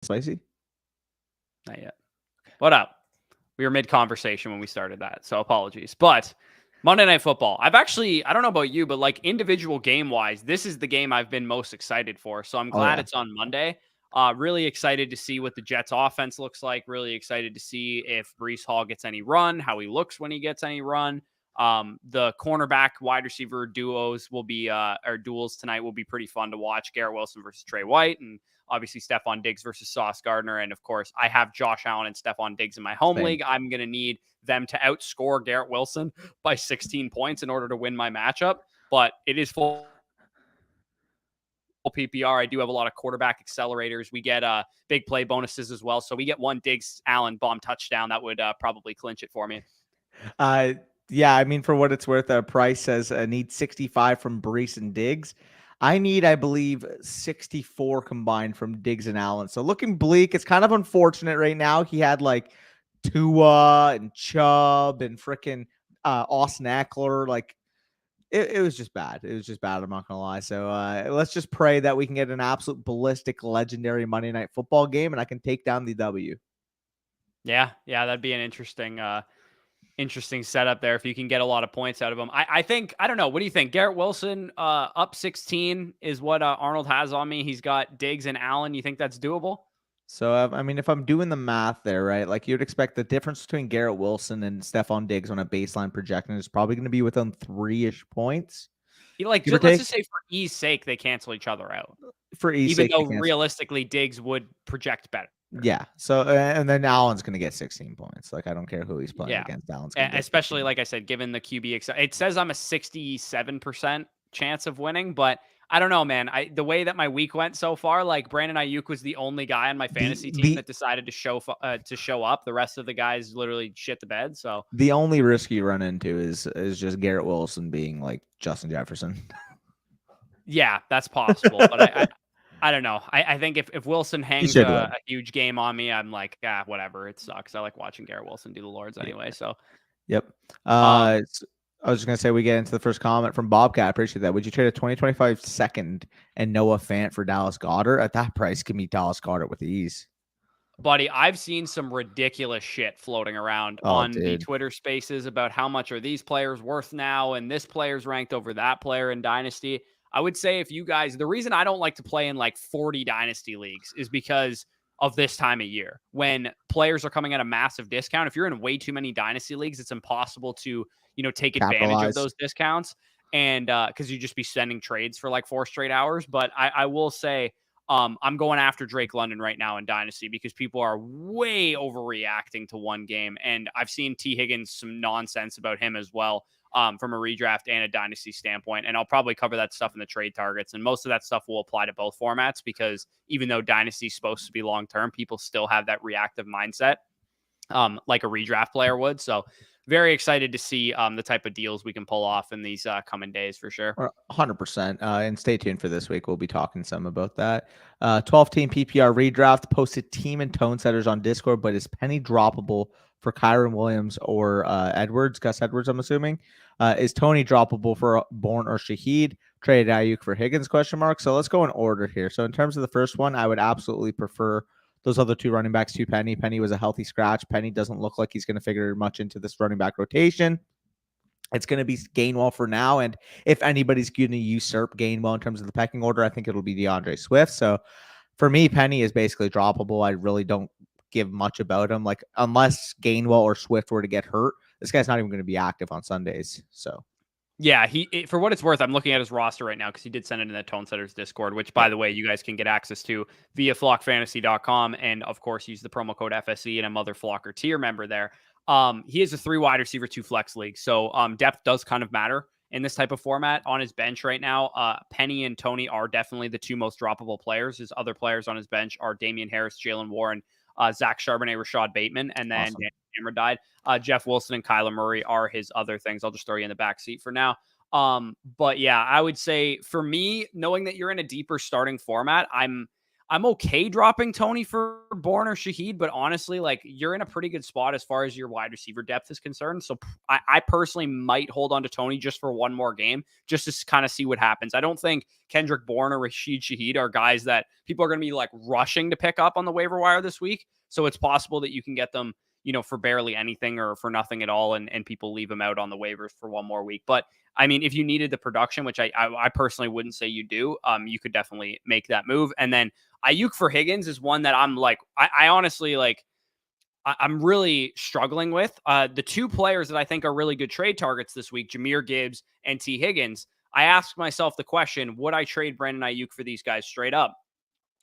Spicy? Not yet. What up? We were mid-conversation when we started that, so apologies. But Monday Night Football. I don't know about you, but like individual game-wise, this is the game I've been most excited for. So I'm Oh, glad yeah. it's on Monday. Really excited to see what the Jets offense looks like. Really excited to see if Breece Hall gets any run, how he looks when he gets any run. The cornerback wide receiver duos will be or duels tonight will be pretty fun to watch. Garrett Wilson versus Trey White, and obviously Stephon Diggs versus Sauce Gardner. And of course, I have Josh Allen and Stephon Diggs in my home Same. league. I'm going to need them to outscore Garrett Wilson by 16 points in order to win my matchup. But it is full PPR. I do have a lot of quarterback accelerators. We get big play bonuses as well. So we get one Diggs Allen bomb touchdown that would probably clinch it for me. Yeah, I mean, for what it's worth, Price says I need 65 from Breece and Diggs. I need, I believe, 64 combined from Diggs and Allen. So looking bleak. It's kind of unfortunate right now. He had like Tua and Chubb and freaking Austin Eckler. Like it was just bad. It was just bad. I'm not gonna lie. So let's just pray that we can get an absolute ballistic, legendary Monday Night Football game, and I can take down the W. Yeah, that'd be an interesting setup there if you can get a lot of points out of him. I think, I don't know. What do you think? Garrett Wilson up 16 is what Arnold has on me. He's got Diggs and Allen. You think that's doable? So, I mean, if I'm doing the math there, right, like you'd expect the difference between Garrett Wilson and Stephon Diggs on a baseline projection is probably going to be within 3-ish points. Like, Give or let's take. just say for ease sake, they cancel each other out. For ease Even sake, though realistically, Diggs would project better. yeah. So, and then Allen's going to get 16 points. Like, I don't care who he's playing Yeah. against. Allen's going to get Especially, 16. like I said, given the QB, it says I'm a 67% chance of winning, but I don't know, man. The way that my week went so far, like Brandon Ayuk was the only guy on my fantasy team that decided to show up. The rest of the guys literally shit the bed. So the only risk you run into is just Garrett Wilson being like Justin Jefferson. Yeah, that's possible, but I don't know. I think if Wilson hangs a huge game on me, I'm like, whatever. It sucks. I like watching Garrett Wilson do the Lords anyway. So, yep. I was just going to say we get into the first comment from Bobcat. I appreciate that. Would you trade a 2025 second and Noah Fant for Dallas Goedert? At that price, give me Dallas Goedert with ease. Buddy, I've seen some ridiculous shit floating around on the Twitter spaces about how much are these players worth now, and this player's ranked over that player in Dynasty. I would say if you guys, the reason I don't like to play in like 40 Dynasty leagues is because of this time of year when players are coming at a massive discount. If you're in way too many Dynasty leagues, it's impossible to, take advantage of those discounts. And because you just be sending trades for like 4 straight hours. But I will say, I'm going after Drake London right now in Dynasty because people are way overreacting to one game. And I've seen T. Higgins some nonsense about him as well from a redraft and a Dynasty standpoint. And I'll probably cover that stuff in the trade targets. And most of that stuff will apply to both formats because even though Dynasty is supposed to be long-term, people still have that reactive mindset like a redraft player would. So very excited to see the type of deals we can pull off in these coming days for sure. 100%. And stay tuned for this week. We'll be talking some about that. 12-team PPR redraft posted team and tone setters on Discord, but is penny droppable for Kyron Williams or Gus Edwards, I'm assuming. Is Tony droppable for Bourne or Shaheed? Traded Ayuk for Higgins, ? So let's go in order here. So in terms of the first one, I would absolutely prefer those other 2 running backs to Penny. Penny was a healthy scratch. Penny doesn't look like he's going to figure much into this running back rotation. It's going to be Gainwell for now. And if anybody's going to usurp Gainwell in terms of the pecking order, I think it'll be DeAndre Swift. So for me, Penny is basically droppable. I really don't give much about him. Like, unless Gainwell or Swift were to get hurt, this guy's not even going to be active on Sundays. So. Yeah, for what it's worth, I'm looking at his roster right now because he did send it in the Tone Setters Discord, which, by the way, you guys can get access to via flockfantasy.com. And, of course, use the promo code FSE and a Mother Flocker tier member there. He is a 3 wide receiver, 2 flex league. So depth does kind of matter in this type of format. On his bench right now, Penny and Tony are definitely the 2 most droppable players. His other players on his bench are Damian Harris, Jalen Warren, Zach Charbonnet, Rashad Bateman, and then Cameron died. Jeff Wilson and Kyler Murray are his other things. I'll just throw you in the back seat for now. But yeah, I would say for me, knowing that you're in a deeper starting format, I'm I'm okay dropping Tony for Bourne or Shaheed, but honestly, like, you're in a pretty good spot as far as your wide receiver depth is concerned. So I personally might hold on to Tony just for one more game, just to kind of see what happens. I don't think Kendrick Bourne or Rashid Shaheed are guys that people are going to be like rushing to pick up on the waiver wire this week. So it's possible that you can get them, for barely anything or for nothing at all, and people leave them out on the waivers for one more week. But I mean, if you needed the production, which I personally wouldn't say you do, you could definitely make that move. And then Ayuk for Higgins is one that I'm like, I honestly like, I'm really struggling with. The two players that I think are really good trade targets this week, Jahmyr Gibbs and T. Higgins. I asked myself the question, would I trade Brandon Ayuk for these guys straight up?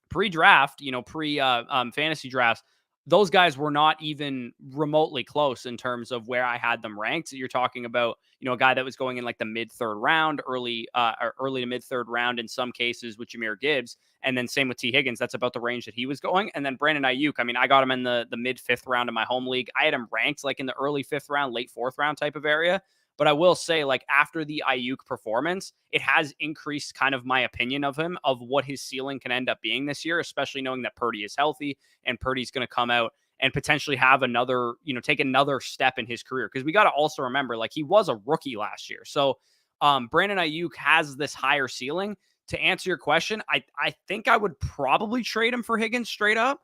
Pre-draft, fantasy drafts, those guys were not even remotely close in terms of where I had them ranked. So you're talking about, a guy that was going in like the mid-third round, early to mid-third round in some cases with Jahmyr Gibbs. And then same with T. Higgins. That's about the range that he was going. And then Brandon Ayuk, I mean, I got him in the mid-fifth round in my home league. I had him ranked like in the early fifth round, late fourth round type of area. But I will say, like, after the Ayuk performance, it has increased kind of my opinion of him, of what his ceiling can end up being this year, especially knowing that Purdy is healthy and Purdy's going to come out and potentially have another, take another step in his career. Because we got to also remember, like, he was a rookie last year. So Brandon Ayuk has this higher ceiling. To answer your question, I think I would probably trade him for Higgins straight up.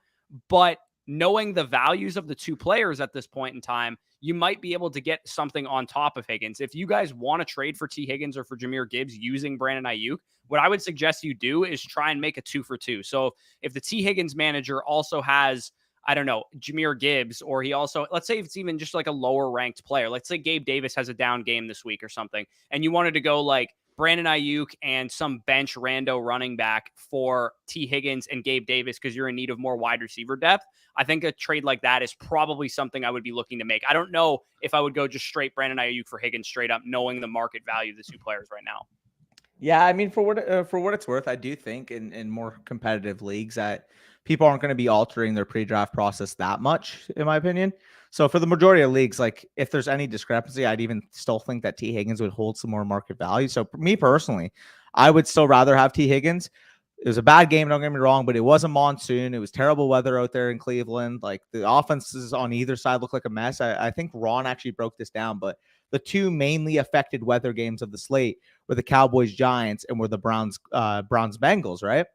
But knowing the values of the two players at this point in time, you might be able to get something on top of Higgins. If you guys want to trade for T. Higgins or for Jahmyr Gibbs using Brandon Ayuk, what I would suggest you do is try and make a 2 for 2. So if the T. Higgins manager also has, I don't know, Jahmyr Gibbs, or he also, let's say it's even just like a lower ranked player. Let's say Gabe Davis has a down game this week or something, and you wanted to go like Brandon Ayuk and some bench rando running back for T. Higgins and Gabe Davis because you're in need of more wide receiver depth. I think a trade like that is probably something I would be looking to make. I don't know if I would go just straight Brandon Ayuk for Higgins straight up, knowing the market value of the two players right now. Yeah, I mean, for what it's worth, I do think in more competitive leagues that people aren't going to be altering their pre-draft process that much, in my opinion. So for the majority of leagues, like if there's any discrepancy, I'd even still think that T. Higgins would hold some more market value. So for me personally, I would still rather have T. Higgins. It was a bad game, don't get me wrong, but it was a monsoon. It was terrible weather out there in Cleveland. Like the offenses on either side look like a mess. I think Ron actually broke this down, but the two mainly affected weather games of the slate were the Cowboys Giants and were the Browns Bengals, right?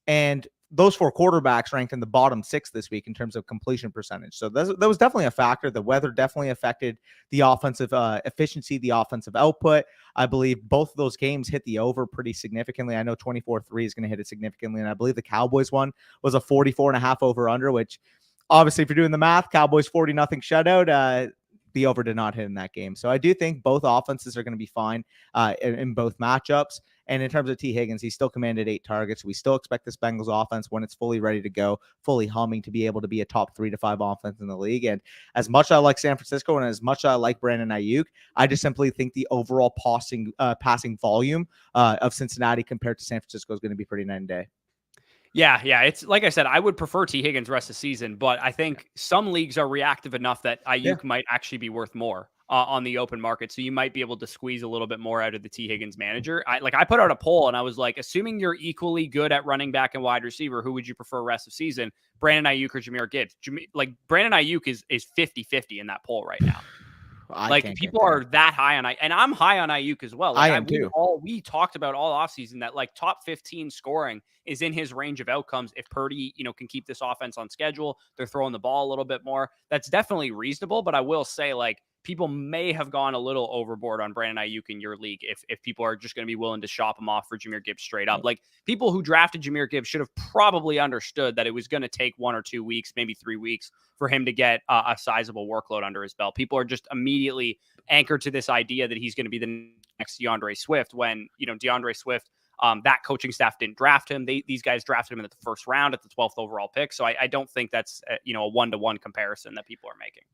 And those four quarterbacks ranked in the bottom 6 this week in terms of completion percentage. So that was definitely a factor. The weather definitely affected the offensive efficiency, the offensive output. I believe both of those games hit the over pretty significantly. I know 24-3 is going to hit it significantly. And I believe the Cowboys one was a 44.5 over under, which obviously if you're doing the math, Cowboys 40-0 shutout, the over did not hit in that game. So I do think both offenses are going to be fine in both matchups. And in terms of T. Higgins, he still commanded 8 targets. We still expect this Bengals offense, when it's fully ready to go, fully humming, to be able to be a top 3 to 5 offense in the league. And as much as I like San Francisco and as much as I like Brandon Ayuk, I just simply think the overall passing volume of Cincinnati compared to San Francisco is going to be pretty night and day. Yeah. It's like I said, I would prefer T. Higgins rest of the season, but I think some leagues are reactive enough that Ayuk might actually be worth more on the open market. So you might be able to squeeze a little bit more out of the T. Higgins manager. I put out a poll and I was like, assuming you're equally good at running back and wide receiver, who would you prefer rest of season? Brandon Ayuk or Jahmyr Gibbs? Brandon Ayuk is 50-50 in that poll right now. People are that high on and I'm high on Ayuk as well. I am too. We talked about all offseason that like top 15 scoring is in his range of outcomes. If Purdy, can keep this offense on schedule, they're throwing the ball a little bit more. That's definitely reasonable. But I will say, like, people may have gone a little overboard on Brandon Ayuk in your league if people are just going to be willing to shop him off for Jahmyr Gibbs straight up. Like, people who drafted Jahmyr Gibbs should have probably understood that it was going to take 1 or 2 weeks, maybe 3 weeks for him to get a sizable workload under his belt. People are just immediately anchored to this idea that he's going to be the next DeAndre Swift when, DeAndre Swift, that coaching staff didn't draft him. These guys drafted him in the first round at the 12th overall pick. So I don't think that's a 1-to-1 comparison that people are making.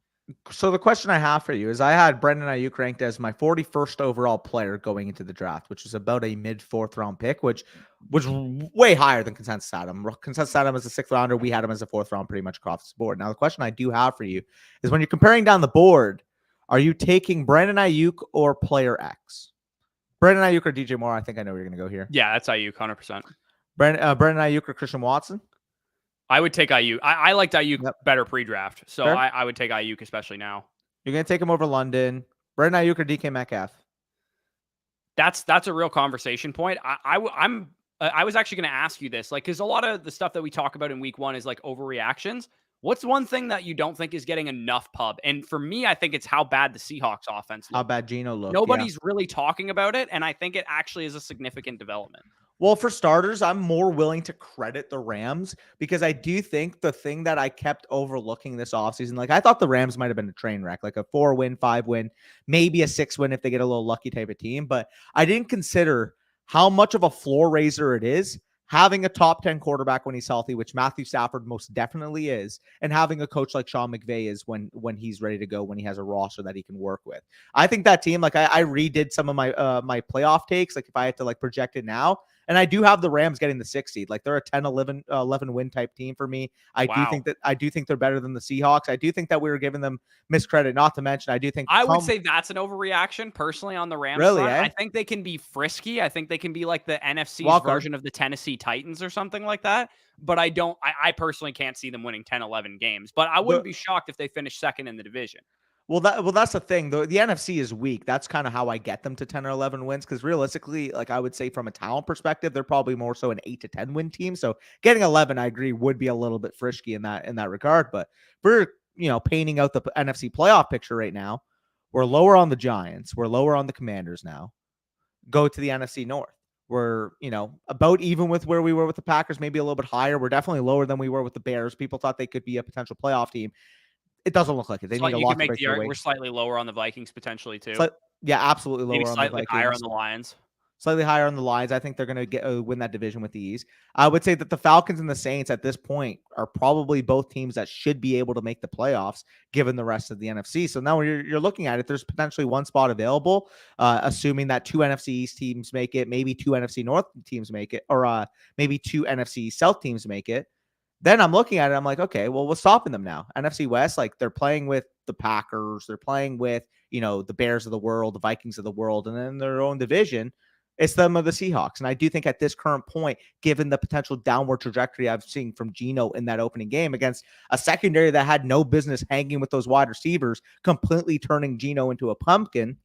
So the question I have for you is, I had Brandon Ayuk ranked as my 41st overall player going into the draft, which was about a mid-4th round pick, which was way higher than consensus had him. Consensus had him as a 6th rounder. We had him as a 4th round pretty much across the board. Now, the question I do have for you is, when you're comparing down the board, are you taking Brandon Ayuk or player X? Brandon Ayuk or DJ Moore? I think I know where you're going to go here. Yeah, that's Ayuk, 100%. Brandon Ayuk or Christian Watson? I would take Ayuk. I liked Ayuk Yep. better pre-draft, so Fair. I would take Ayuk, especially now. You're going to take him over London. Brandon Ayuk or DK Metcalf? That's a real conversation point. I was actually going to ask you this, like, because a lot of the stuff that we talk about in week 1 is like overreactions. What's one thing that you don't think is getting enough pub? And for me, I think it's how bad the Seahawks offense looked. How bad Geno looked. Nobody's really talking about it, and I think it actually is a significant development. Well, for starters, I'm more willing to credit the Rams because I do think the thing that I kept overlooking this offseason, like I thought the Rams might have been a train wreck, like a 4-win, 5-win, maybe a 6-win if they get a little lucky type of team. But I didn't consider how much of a floor raiser it is having a top 10 quarterback when he's healthy, which Matthew Stafford most definitely is, and having a coach like Sean McVay is when he's ready to go, when he has a roster that he can work with. I think that team, like I redid some of my my playoff takes, like if I had to like project it now, and I do have the Rams getting the 6th seed. Like they're a 11 win type team for me. I do think they're better than the Seahawks. I do think that we were giving them miscredit. Not to mention, I do think I would say that's an overreaction personally on the Rams. Really, front. I think they can be frisky. I think they can be like the NFC's version of the Tennessee Titans or something like that. But I personally can't see them winning 10, 11 games. But I wouldn't be shocked if they finish second in the division. Well, that's the thing. The NFC is weak. That's kind of how I get them to 10 or 11 wins. Because realistically, like I would say from a talent perspective, they're probably more so an 8 to 10 win team. So getting 11, I agree, would be a little bit frisky in that regard. But we're painting out the NFC playoff picture right now. We're lower on the Giants. We're lower on the Commanders now. Go to the NFC North. We're about even with where we were with the Packers, maybe a little bit higher. We're definitely lower than we were with the Bears. People thought they could be a potential playoff team. It doesn't look like it. They need a lot to break their way. We're slightly lower on the Vikings potentially too. Yeah, absolutely lower on the Vikings. Slightly higher on the Lions. Slightly higher on the Lions. I think they're going to win that division with ease. I would say that the Falcons and the Saints at this point are probably both teams that should be able to make the playoffs given the rest of the NFC. So now when you're looking at it, there's potentially one spot available, assuming that 2 NFC East teams make it, maybe 2 NFC North teams make it, or maybe 2 NFC South teams make it. Then I'm looking at it, I'm like, okay, well, what's stopping them now? NFC West, like they're playing with the Packers, they're playing with, the Bears of the world, the Vikings of the world, and then their own division, it's them of the Seahawks. And I do think at this current point, given the potential downward trajectory I've seen from Geno in that opening game against a secondary that had no business hanging with those wide receivers, completely turning Geno into a pumpkin,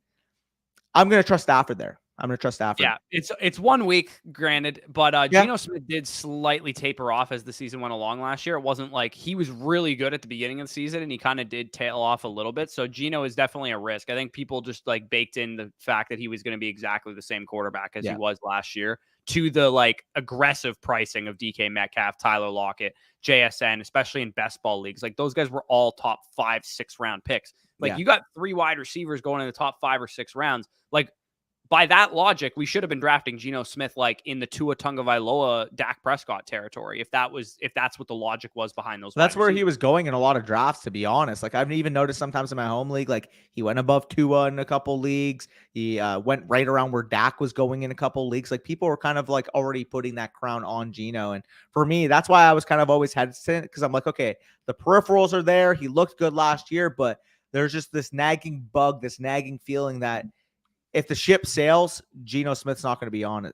I'm going to trust Stafford there. I'm going to trust Stafford. Yeah, it's 1 week, granted, but Geno Smith did slightly taper off as the season went along last year. It wasn't like he was really good at the beginning of the season, and he kind of did tail off a little bit. So Geno is definitely a risk. I think people just like baked in the fact that he was going to be exactly the same quarterback as he was last year to the like aggressive pricing of DK Metcalf, Tyler Lockett, JSN, especially in best ball leagues. Like those guys were all top 5, 6 round picks. Like you got 3 wide receivers going in the top 5 or 6 rounds. Like, by that logic, we should have been drafting Geno Smith like in the Tua Tagovailoa, Dak Prescott territory. If that's what the logic was behind those. That's where he was going in a lot of drafts, to be honest. Like I've even noticed sometimes in my home league, like he went above Tua in a couple leagues. He went right around where Dak was going in a couple leagues. Like people were kind of like already putting that crown on Geno. And for me, that's why I was kind of always hesitant, because I'm like, okay, the peripherals are there. He looked good last year, but there's just this nagging bug, this nagging feeling that if the ship sails, Geno Smith's not going to be on it.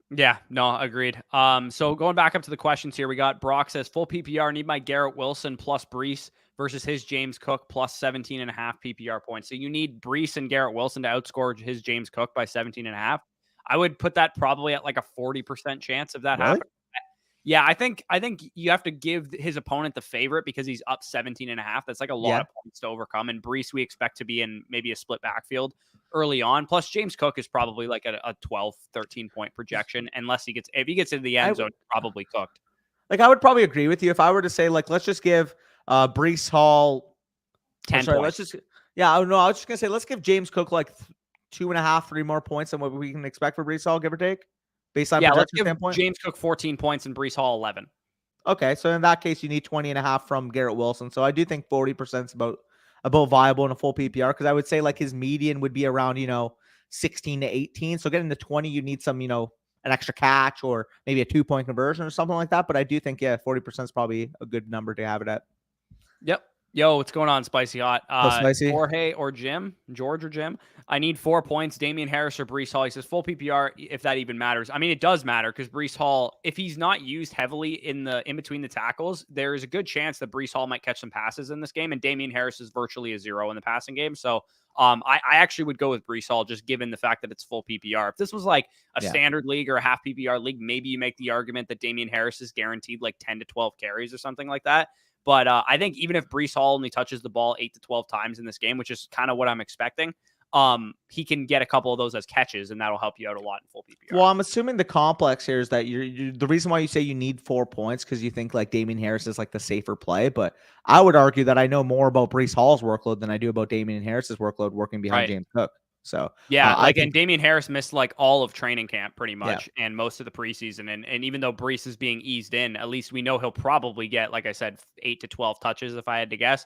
Yeah, no, agreed. So going back up to the questions here, we got Brock says full PPR, need my Garrett Wilson plus Brees versus his James Cook plus 17.5 PPR points. So you need Brees and Garrett Wilson to outscore his James Cook by 17.5. I would put that probably at like a 40% chance of that happening. Yeah, I think you have to give his opponent the favorite because he's up 17.5. That's like a lot of points to overcome. And Brees, we expect to be in maybe a split backfield early on. Plus, James Cook is probably like a 12, 13 point projection. If he gets into the end zone, probably cooked. Like I would probably agree with you if I were to say like let's just give Brees Hall 10 points. I was just gonna say let's give James Cook like 2.5, 3 more points than what we can expect for Brees Hall, give or take. Let's give James Cook 14 points and Brees Hall 11. Okay, so in that case, you need 20.5 from Garrett Wilson. So I do think 40% is about viable in a full PPR, because I would say like his median would be around 16 to 18. So getting to 20, you need some an extra catch or maybe a 2-point conversion or something like that. But I do think 40% is probably a good number to have it at. Yep. Yo, what's going on, Spicy Hot? Spicy? George or Jim. I need 4 points. Damian Harris or Breece Hall. He says full PPR, if that even matters. I mean, it does matter because Breece Hall, if he's not used heavily in between the tackles, there is a good chance that Breece Hall might catch some passes in this game, and Damian Harris is virtually a 0 in the passing game. So I actually would go with Breece Hall just given the fact that it's full PPR. If this was like a standard league or a half PPR league, maybe you make the argument that Damian Harris is guaranteed like 10 to 12 carries or something like that. But I think even if Breece Hall only touches the ball 8 to 12 times in this game, which is kind of what I'm expecting, he can get a couple of those as catches, and that'll help you out a lot in full PPR. Well, I'm assuming the complex here is that you're the reason why you say you need 4 points because you think like Damian Harris is like the safer play. But I would argue that I know more about Breece Hall's workload than I do about Damian Harris's workload working behind James Cook. So yeah, and Damian Harris missed like all of training camp pretty much and most of the preseason. And even though Breece is being eased in, at least we know he'll probably get, like I said, 8 to 12 touches if I had to guess.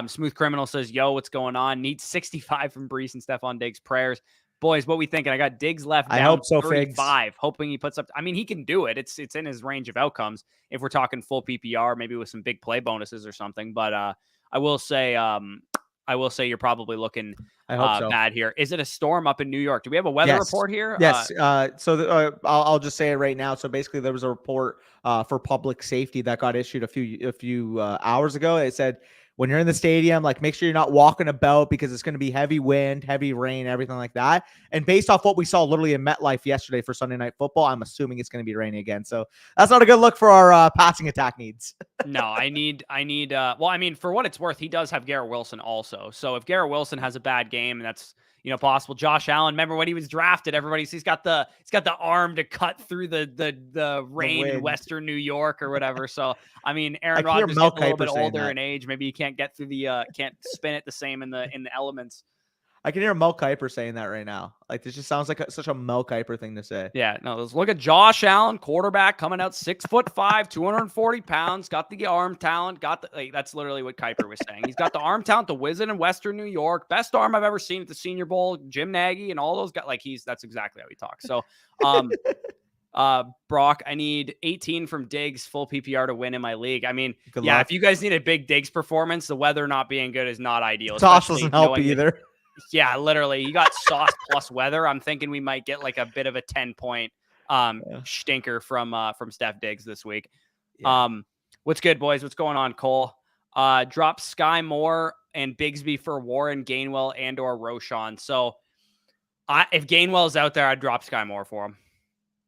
Smooth Criminal says, yo, what's going on? Need 65 from Breece and Stephon Diggs. Prayers. Boys, what we thinking? I got Diggs left down I hope so, 35, hoping he puts up. I mean, he can do it. It's in his range of outcomes if we're talking full PPR, maybe with some big play bonuses or something. But I will say you're probably looking bad here. Is it a storm up in New York? Do we have a weather report here? Yes. I'll just say it right now. So basically, there was a report for public safety that got issued a few hours ago. It said when you're in the stadium, like make sure you're not walking about because it's going to be heavy wind, heavy rain, everything like that. And based off what we saw literally in MetLife yesterday for Sunday Night Football, I'm assuming it's going to be raining again. So that's not a good look for our passing attack needs. No, I need. Well, I mean, for what it's worth, he does have Garrett Wilson also. So if Garrett Wilson has a bad game, that's possible. Josh Allen, remember when he was drafted? He's got the arm to cut through the rain in Western New York or whatever. So I mean, Aaron Rodgers is a little bit older in age. Maybe he can't get through can't spin it the same in the elements. I can hear Mel Kiper saying that right now. Like, this just sounds like such a Mel Kiper thing to say. Yeah, no, let's look at Josh Allen, quarterback, coming out 6'5", 240 pounds, got the arm talent, that's literally what Kiper was saying. He's got the arm talent, the wizard in Western New York, best arm I've ever seen at the Senior Bowl, Jim Nagy and all those guys. That's exactly how he talks. So, Brock, I need 18 from Diggs, full PPR to win in my league. I mean, good luck. If you guys need a big Diggs performance, the weather not being good is not ideal. Sauce doesn't help either. Yeah, literally. You got sauce plus weather. I'm thinking we might get like a bit of a 10-point stinker from Steph Diggs this week. Yeah. What's good, boys? What's going on, Cole? Drop Sky Moore and Bigsby for Warren, Gainwell, and or Roschon. So if Gainwell's out there, I'd drop Sky Moore for him.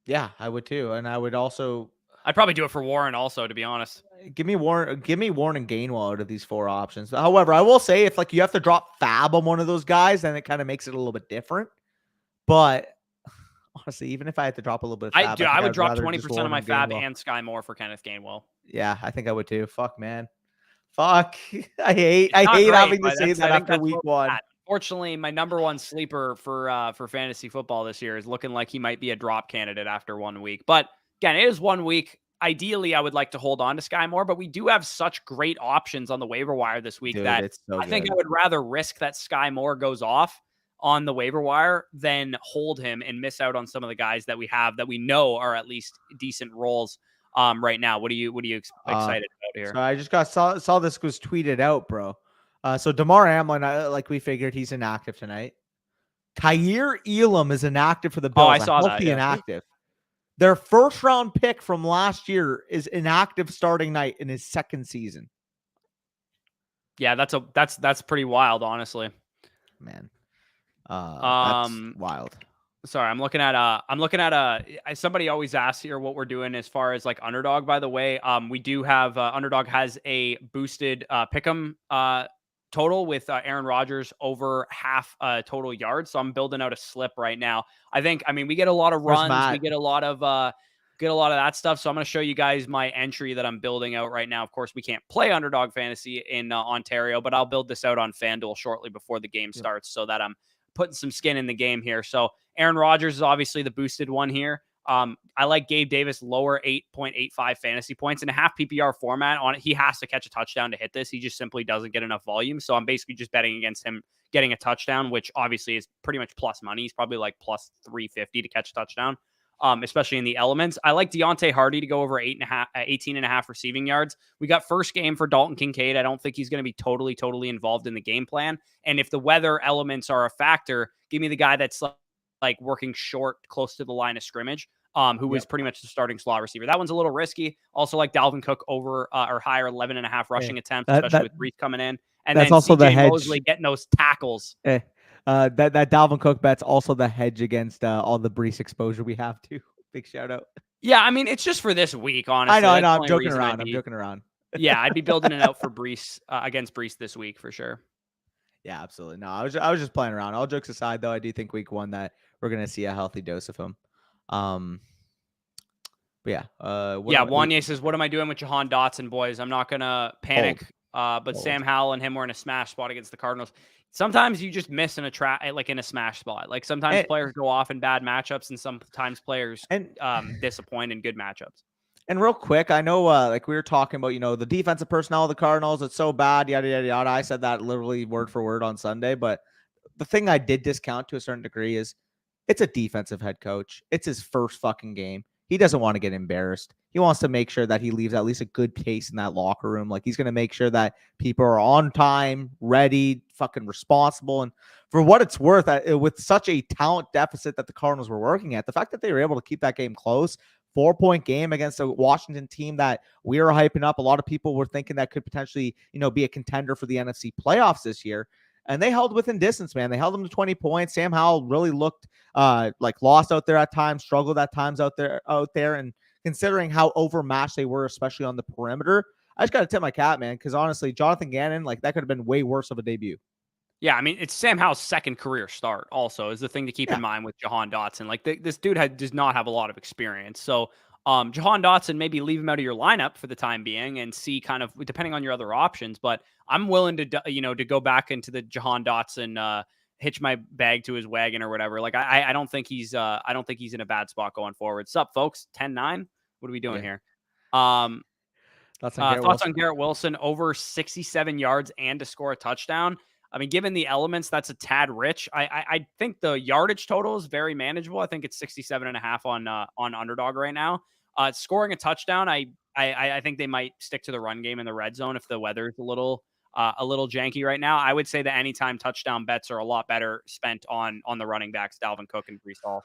Yeah, I would too. And I would also... I'd probably do it for Warren also, to be honest. Give me Warren and Gainwell out of these 4 options. However, I will say if like you have to drop Fab on one of those guys, then it kind of makes it a little bit different. But honestly, even if I had to drop a little bit of Fab, I would drop 20% of my Fab and Sky Moore for Kenneth Gainwell. Yeah, I think I would too. Fuck, man. Fuck. I hate having to say that after week 1. Fortunately, my number 1 sleeper for fantasy football this year is looking like he might be a drop candidate after 1 week. But again, it is 1 week. Ideally, I would like to hold on to Sky Moore, but we do have such great options on the waiver wire this week that I think I would rather risk that Sky Moore goes off on the waiver wire than hold him and miss out on some of the guys that we have that we know are at least decent roles right now. What are you excited about here? So I just saw this was tweeted out, bro. So Damar Hamlin, like we figured, he's inactive tonight. Kaiir Elam is inactive for the Bills. Oh, I saw that. Inactive. Their first round pick from last year is inactive starting night in his 2nd season. Yeah, that's pretty wild, honestly. Man, that's wild. Sorry, I'm looking at somebody always asks here what we're doing as far as like Underdog. By the way, we do have Underdog has a boosted pick'em total with Aaron Rodgers over half total yards. So I'm building out a slip right now. I mean, we get a lot of runs. We get a lot of that stuff. So I'm going to show you guys my entry that I'm building out right now. Of course, we can't play Underdog Fantasy in Ontario, but I'll build this out on FanDuel shortly before the game starts so that I'm putting some skin in the game here. So Aaron Rodgers is obviously the boosted one here. I like Gabe Davis lower 8.85 fantasy points in a half PPR format on it. He has to catch a touchdown to hit this. He just simply doesn't get enough volume. So I'm basically just betting against him getting a touchdown, which obviously is pretty much plus money. He's probably like plus 350 to catch a touchdown. especially in the elements. I like Deontay Hardy to go over 18.5 receiving yards. We got first game for Dalton Kincaid. I don't think he's going to be totally involved in the game plan. And if the weather elements are a factor, give me the guy that's like working short, close to the line of scrimmage. Who was pretty much the starting slot receiver. That one's a little risky. Also like Dalvin Cook over or higher 11.5 rushing attempts, especially with Brees coming in. And that's then also CJ the hedge. Mosley getting those tackles. That Dalvin Cook bet's also the hedge against all the Brees exposure we have too. Big shout out. Yeah, I mean, it's just for this week, honestly. I know. I'm joking around. Yeah, I'd be building it out for Brees against Brees this week for sure. Yeah, absolutely. No, I was just playing around. All jokes aside, though, I do think week 1 that we're gonna see a healthy dose of him. But yeah. Wanye says, "What am I doing with Jahan Dotson, boys? I'm not gonna panic." But Sam Howell and him were in a smash spot against the Cardinals. Sometimes you just miss in a smash spot. Like sometimes players go off in bad matchups, and sometimes players disappoint in good matchups. And real quick, I know like we were talking about, the defensive personnel of the Cardinals, it's so bad, yada, yada, yada. I said that literally word for word on Sunday. But the thing I did discount to a certain degree is it's a defensive head coach. It's his first fucking game. He doesn't want to get embarrassed. He wants to make sure that he leaves at least a good pace in that locker room. Like he's going to make sure that people are on time, ready, fucking responsible. And for what it's worth, with such a talent deficit that the Cardinals were working at, the fact that they were able to keep that game close, 4-point game against a Washington team that we were hyping up. A lot of people were thinking that could potentially, be a contender for the NFC playoffs this year. And they held within distance, man. They held them to 20 points. Sam Howell really looked like lost out there at times, struggled at times out there. And considering how overmatched they were, especially on the perimeter, I just got to tip my cap, man, because honestly, Jonathan Gannon, like that could have been way worse of a debut. Yeah, I mean, it's Sam Howell's second career start also is the thing to keep in mind with Jahan Dotson. Like this dude does not have a lot of experience. So Jahan Dotson, maybe leave him out of your lineup for the time being and see kind of depending on your other options. But I'm willing to, to go back into the Jahan Dotson, hitch my bag to his wagon or whatever. Like I don't think he's in a bad spot going forward. Sup, folks? 10-9. What are we doing here? Thoughts on Garrett Wilson over 67 yards and to score a touchdown. I mean, given the elements, that's a tad rich. I think the yardage total is very manageable. I think it's 67.5 on Underdog right now. Scoring a touchdown, I think they might stick to the run game in the red zone if the weather's a little janky right now. I would say that anytime touchdown bets are a lot better spent on the running backs, Dalvin Cook and Brees Hall.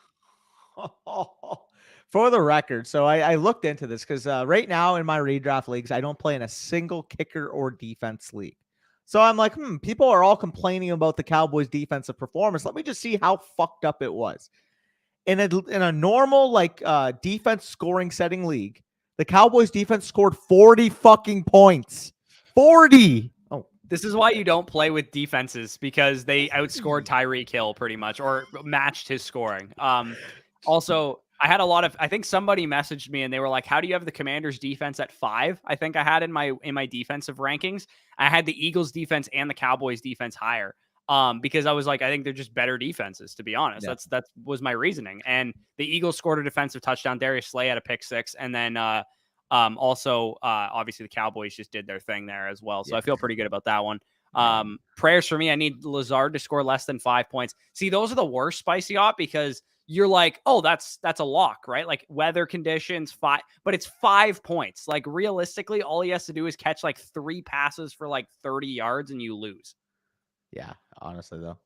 For the record, so I looked into this because right now in my redraft leagues, I don't play in a single kicker or defense league. So I'm like, people are all complaining about the Cowboys' defensive performance. Let me just see how fucked up it was. In a normal defense scoring setting league, the Cowboys defense scored 40 fucking points. 40. Oh, this is why you don't play with defenses because they outscored Tyreek Hill pretty much or matched his scoring. Also, I think somebody messaged me and they were like, how do you have the Commanders defense at 5? I think I had in my defensive rankings. I had the Eagles defense and the Cowboys defense higher. Because I was like, I think they're just better defenses, to be honest. Yeah. That was my reasoning. And the Eagles scored a defensive touchdown. Darius Slay had a pick 6. And then also obviously the Cowboys just did their thing there as well. So I feel pretty good about that one. Prayers for me. I need Lazard to score less than 5 points. See, those are the worst spicy op because you're like, oh, that's a lock, right? Like weather conditions, 5, but it's 5 points. Like realistically, all he has to do is catch like 3 passes for like 30 yards and you lose. Yeah, honestly though.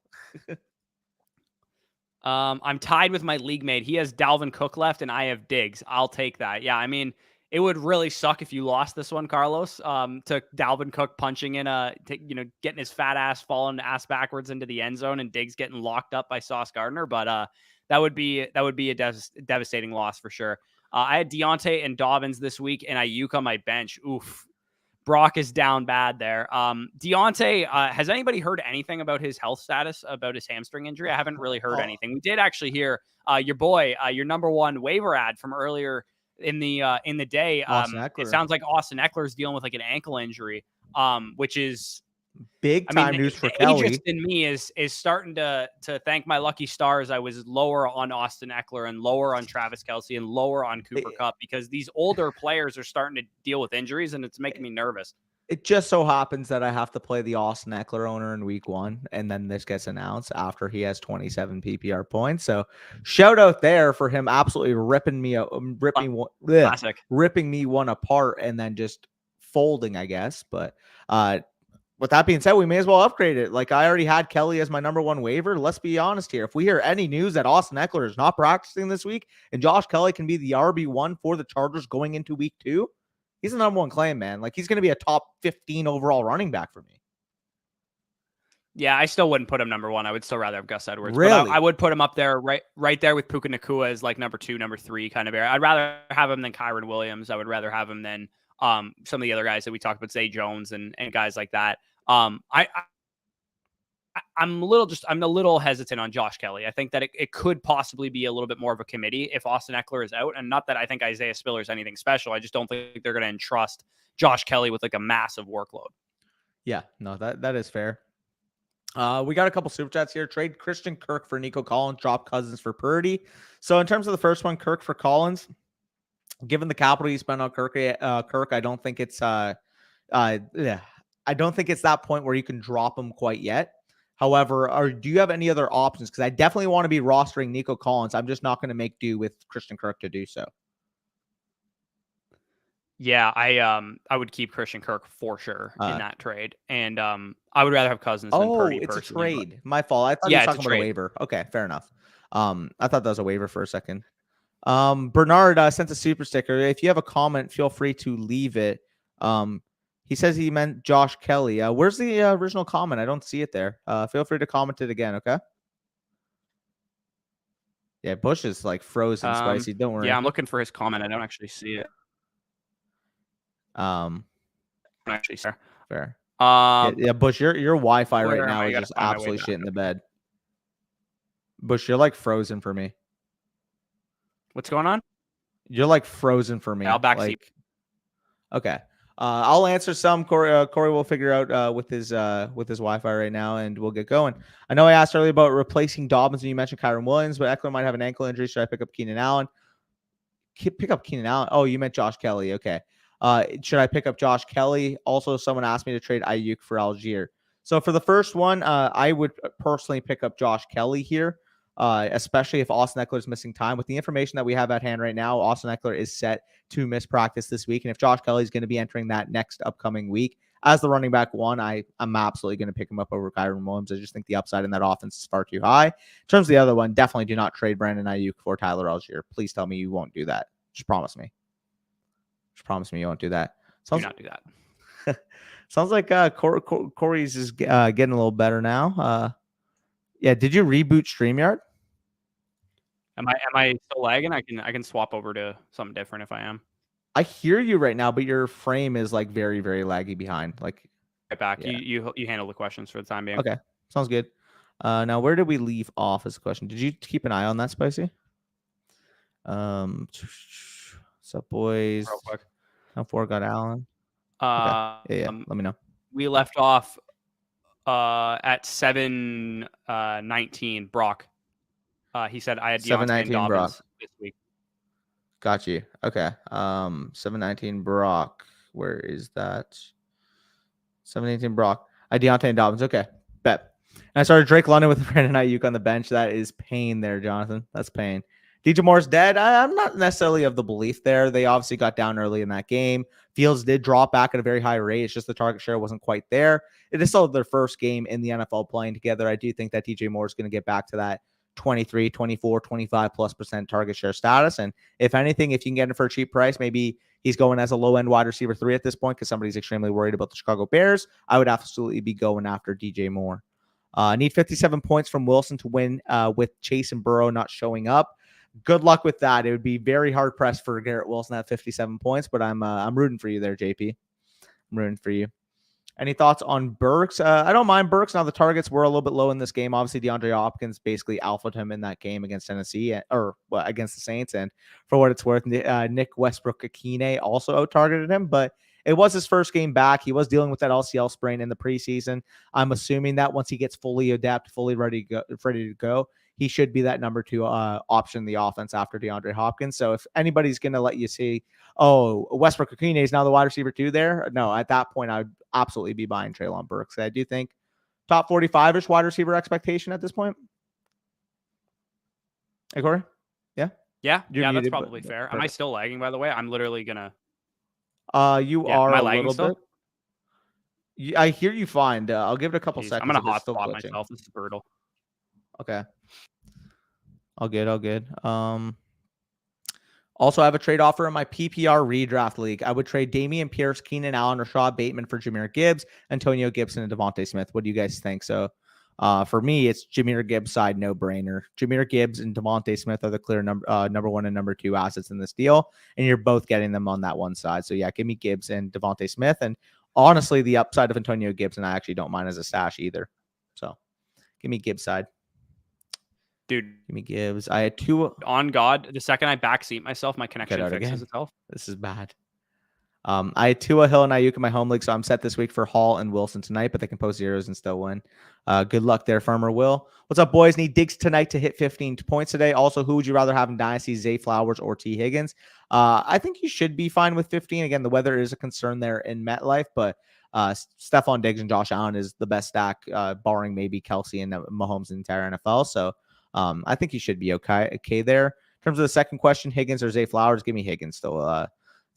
I'm tied with my league mate. He has Dalvin Cook left and I have Diggs. I'll take that. Yeah, I mean, it would really suck if you lost this one, Carlos. To Dalvin Cook punching in getting his fat ass falling ass backwards into the end zone and Diggs getting locked up by Sauce Gardner, but that would be a devastating loss for sure. I had Deontay and Dobbins this week and Ayuk on my bench. Oof. Brock is down bad there. Deontay, has anybody heard anything about his health status, about his hamstring injury? I haven't really heard anything. We did actually hear your boy, your number one waiver ad from earlier in the day. It sounds like Austin Eckler is dealing with like an ankle injury, which is Big time news for the Kelly. ageist in me is starting to thank my lucky stars. I was lower on Austin Eckler and lower on Travis Kelce and lower on Cooper Kupp because these older players are starting to deal with injuries, and it's making me nervous. It just so happens that I have to play the Austin Eckler owner in week 1, and then this gets announced after he has 27 PPR points. So shout out there for him absolutely ripping me one apart and then just folding, I guess. But with that being said, we may as well upgrade it. Like, I already had Kelly as my number 1 waiver. Let's be honest here. If we hear any news that Austin Eckler is not practicing this week and Josh Kelly can be the RB1 for the Chargers going into week 2, he's the number 1 claim, man. Like, he's going to be a top 15 overall running back for me. Yeah, I still wouldn't put him number 1. I would still rather have Gus Edwards. Really? But I would put him up there, right there with Puka Nacua as like number 2, number 3 kind of area. I'd rather have him than Kyron Williams. I would rather have him than some of the other guys that we talked about, Zay Jones and guys like that. I'm a little hesitant on Josh Kelly. I think that it could possibly be a little bit more of a committee if Austin Eckler is out. And not that I think Isaiah Spiller is anything special. I just don't think they're going to entrust Josh Kelly with like a massive workload. Yeah, no, that is fair. We got a couple super chats here. Trade Christian Kirk for Nico Collins, drop Cousins for Purdy. So in terms of the first one, Kirk for Collins, given the capital you spent on Kirk, I don't think it's I don't think it's that point where you can drop him quite yet. However, do you have any other options? Because I definitely want to be rostering Nico Collins. I'm just not going to make do with Christian Kirk to do so. Yeah, I would keep Christian Kirk for sure in that trade, and I would rather have Cousins than Purdy. It's a trade. My fault. I thought you were talking about a waiver. Okay, fair enough. I thought that was a waiver for a second. Bernard sent a super sticker. If you have a comment, feel free to leave it. He says he meant Josh Kelly. Where's the original comment? I don't see it there. Feel free to comment it again, okay? Yeah, Bush is like frozen spicy. Don't worry. Yeah, I'm looking for his comment. I don't actually see it. Actually, sir. Fair. Yeah, Bush, your Wi-Fi right now is just absolutely shit in the bed. Bush, you're like frozen for me. What's going on? You're like frozen for me. Yeah, I'll backseat. Okay. I'll answer some. Corey will figure out with his Wi-Fi right now, and we'll get going. I know I asked earlier about replacing Dobbins, and you mentioned Kyron Williams, but Eckler might have an ankle injury. Should I pick up Keenan Allen? Pick up Keenan Allen? Oh, you meant Josh Kelly. Okay. Should I pick up Josh Kelly? Also, someone asked me to trade Ayuk for Algier. So for the first one, I would personally pick up Josh Kelly here, especially if Austin Eckler is missing time. With the information that we have at hand right now, Austin Eckler is set to miss practice this week. And if Josh Kelly is going to be entering that next upcoming week as the running back 1, I'm absolutely going to pick him up over Kyron Williams. I just think the upside in that offense is far too high. In terms of the other one, definitely do not trade Brandon Ayuk for Tyler Algier. Please tell me you won't do that. Just promise me. Just promise me you won't do that. Do not do that. Sounds like Corey's is getting a little better now. Yeah, did you reboot StreamYard? Am I still lagging? I can swap over to something different if I am. I hear you right now, but your frame is like very, very laggy behind. Like right back. Yeah. You handle the questions for the time being. Okay. Sounds good. Now where did we leave off as a question? Did you keep an eye on that, Spicy? What's up, boys? Real quick. How far got Allen? Okay. Yeah. Let me know. We left off at 7:19. Brock. He said I had Deontay and Dobbins this week. Got you. Okay. 7:19 Brock. Where is that? 7:18 Brock. I had Deontay and Dobbins. Okay. Bet. And I started Drake London with Brandon Ayuk on the bench. That is pain there, Jonathan. That's pain. DJ Moore's dead. I'm not necessarily of the belief there. They obviously got down early in that game. Fields did drop back at a very high rate. It's just the target share wasn't quite there. It is still their first game in the NFL playing together. I do think that DJ Moore is going to get back to that 23, 24, 25+% target share status. And if anything, if you can get him for a cheap price, maybe he's going as a low-end wide receiver 3 at this point because somebody's extremely worried about the Chicago Bears. I would absolutely be going after DJ Moore. Need 57 points from Wilson to win with Chase and Burrow not showing up. Good luck with that. It would be very hard pressed for Garrett Wilson at 57 points, but I'm rooting for you there, JP. I'm rooting for you. Any thoughts on Burks? I don't mind Burks. Now the targets were a little bit low in this game. Obviously, DeAndre Hopkins basically alphaed him in that game against Tennessee against the Saints. And for what it's worth, Nick Westbrook-Akine also out-targeted him. But it was his first game back. He was dealing with that LCL sprain in the preseason. I'm assuming that once he gets fully adept, fully ready to go, he should be that number 2 option in the offense after DeAndre Hopkins. So if anybody's going to let you see, oh, Westbrook Akine is now the wide receiver 2 there, no, at that point, I would absolutely be buying Treylon Burks. I do think top 45-ish wide receiver expectation at this point. Hey, Corey? Yeah? Yeah, that's probably fair. Perfect. Am I still lagging, by the way? I'm literally going to... You are a little still? bit. I hear you fine. I'll give it a couple seconds. I'm going to hotspot myself. This is brutal. Okay. All good. Also, I have a trade offer in my PPR redraft league. I would trade Dameon Pierce, Keenan Allen, Rashad Bateman for Jahmyr Gibbs, Antonio Gibson, and Devontae Smith. What do you guys think? So, for me, it's Jahmyr Gibbs side, no brainer. Jahmyr Gibbs and Devontae Smith are the clear number 1 and number 2 assets in this deal, and you're both getting them on that one side. So, yeah, give me Gibbs and Devontae Smith. And honestly, the upside of Antonio Gibson, I actually don't mind as a stash either. So, give me Gibbs side. Dude, give me Gibbs. I had 2 on God. The second I backseat myself, my connection fixes itself. This is bad. I had Tua, Hill, and Ayuk in my home league, so I'm set this week for Hall and Wilson tonight, but they can post zeros and still win. Good luck there, Farmer Will. What's up, boys? Need Diggs tonight to hit 15 points today. Also, who would you rather have in Dynasty, Zay Flowers or T. Higgins? I think you should be fine with 15. Again, the weather is a concern there in MetLife, but Stephon Diggs and Josh Allen is the best stack, barring maybe Kelsey and Mahomes in the entire NFL. So I think he should be okay there. In terms of the second question, Higgins or Zay Flowers, give me Higgins still.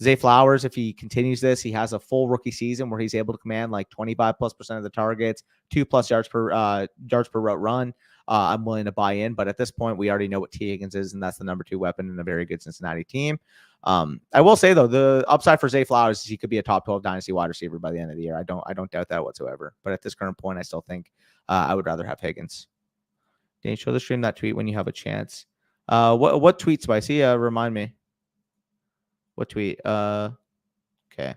Zay Flowers, if he continues this, he has a full rookie season where he's able to command like 25+% of the targets, 2+ yards per route run. I'm willing to buy in, but at this point, we already know what T. Higgins is, and that's the number 2 weapon in a very good Cincinnati team. I will say though, the upside for Zay Flowers is he could be a top 12 dynasty wide receiver by the end of the year. I don't doubt that whatsoever. But at this current point, I still think I would rather have Higgins. Dane, show the stream that tweet when you have a chance. What tweet, Spicy? Remind me. What tweet? Okay.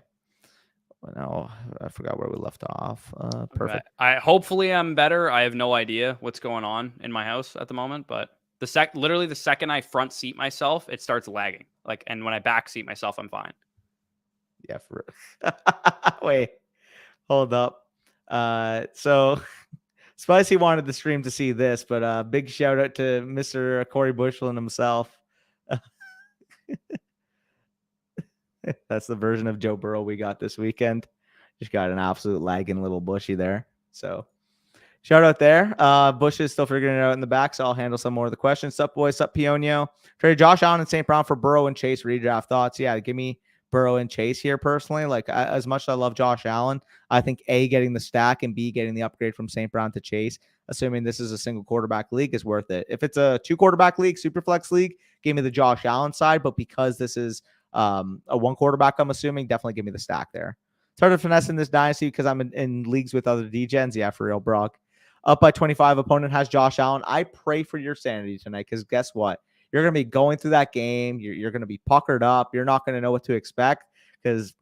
Well, now I forgot where we left off. Perfect. Okay. Hopefully I'm better. I have no idea what's going on in my house at the moment, but literally the second I front seat myself, it starts lagging. And when I back seat myself, I'm fine. Yeah. Wait. Hold up. So Spicy wanted the stream to see this, but big shout out to Mr. Corey Bushland himself. That's the version of Joe Burrow we got this weekend. Just got an absolute lagging little bushy there. So shout out there. Bush is still figuring it out in the back, so I'll handle some more of the questions. Sup, boys? Sup, Pionio? Trade Josh Allen and St. Brown for Burrow and Chase redraft thoughts. Yeah, give me Burrow and Chase here personally. As much as I love Josh Allen, I think A, getting the stack, and B, getting the upgrade from St. Brown to Chase, assuming this is a single quarterback league, is worth it. If it's a 2 quarterback league, super flex league, give me the Josh Allen side. But because this is a 1 quarterback, I'm assuming, definitely give me the stack there. Started finessing this dynasty because I'm in leagues with other degens. Yeah, for real, Brock. Up by 25, opponent has Josh Allen. I pray for your sanity tonight because guess what? You're going to be going through that game. You're going to be puckered up. You're not going to know what to expect because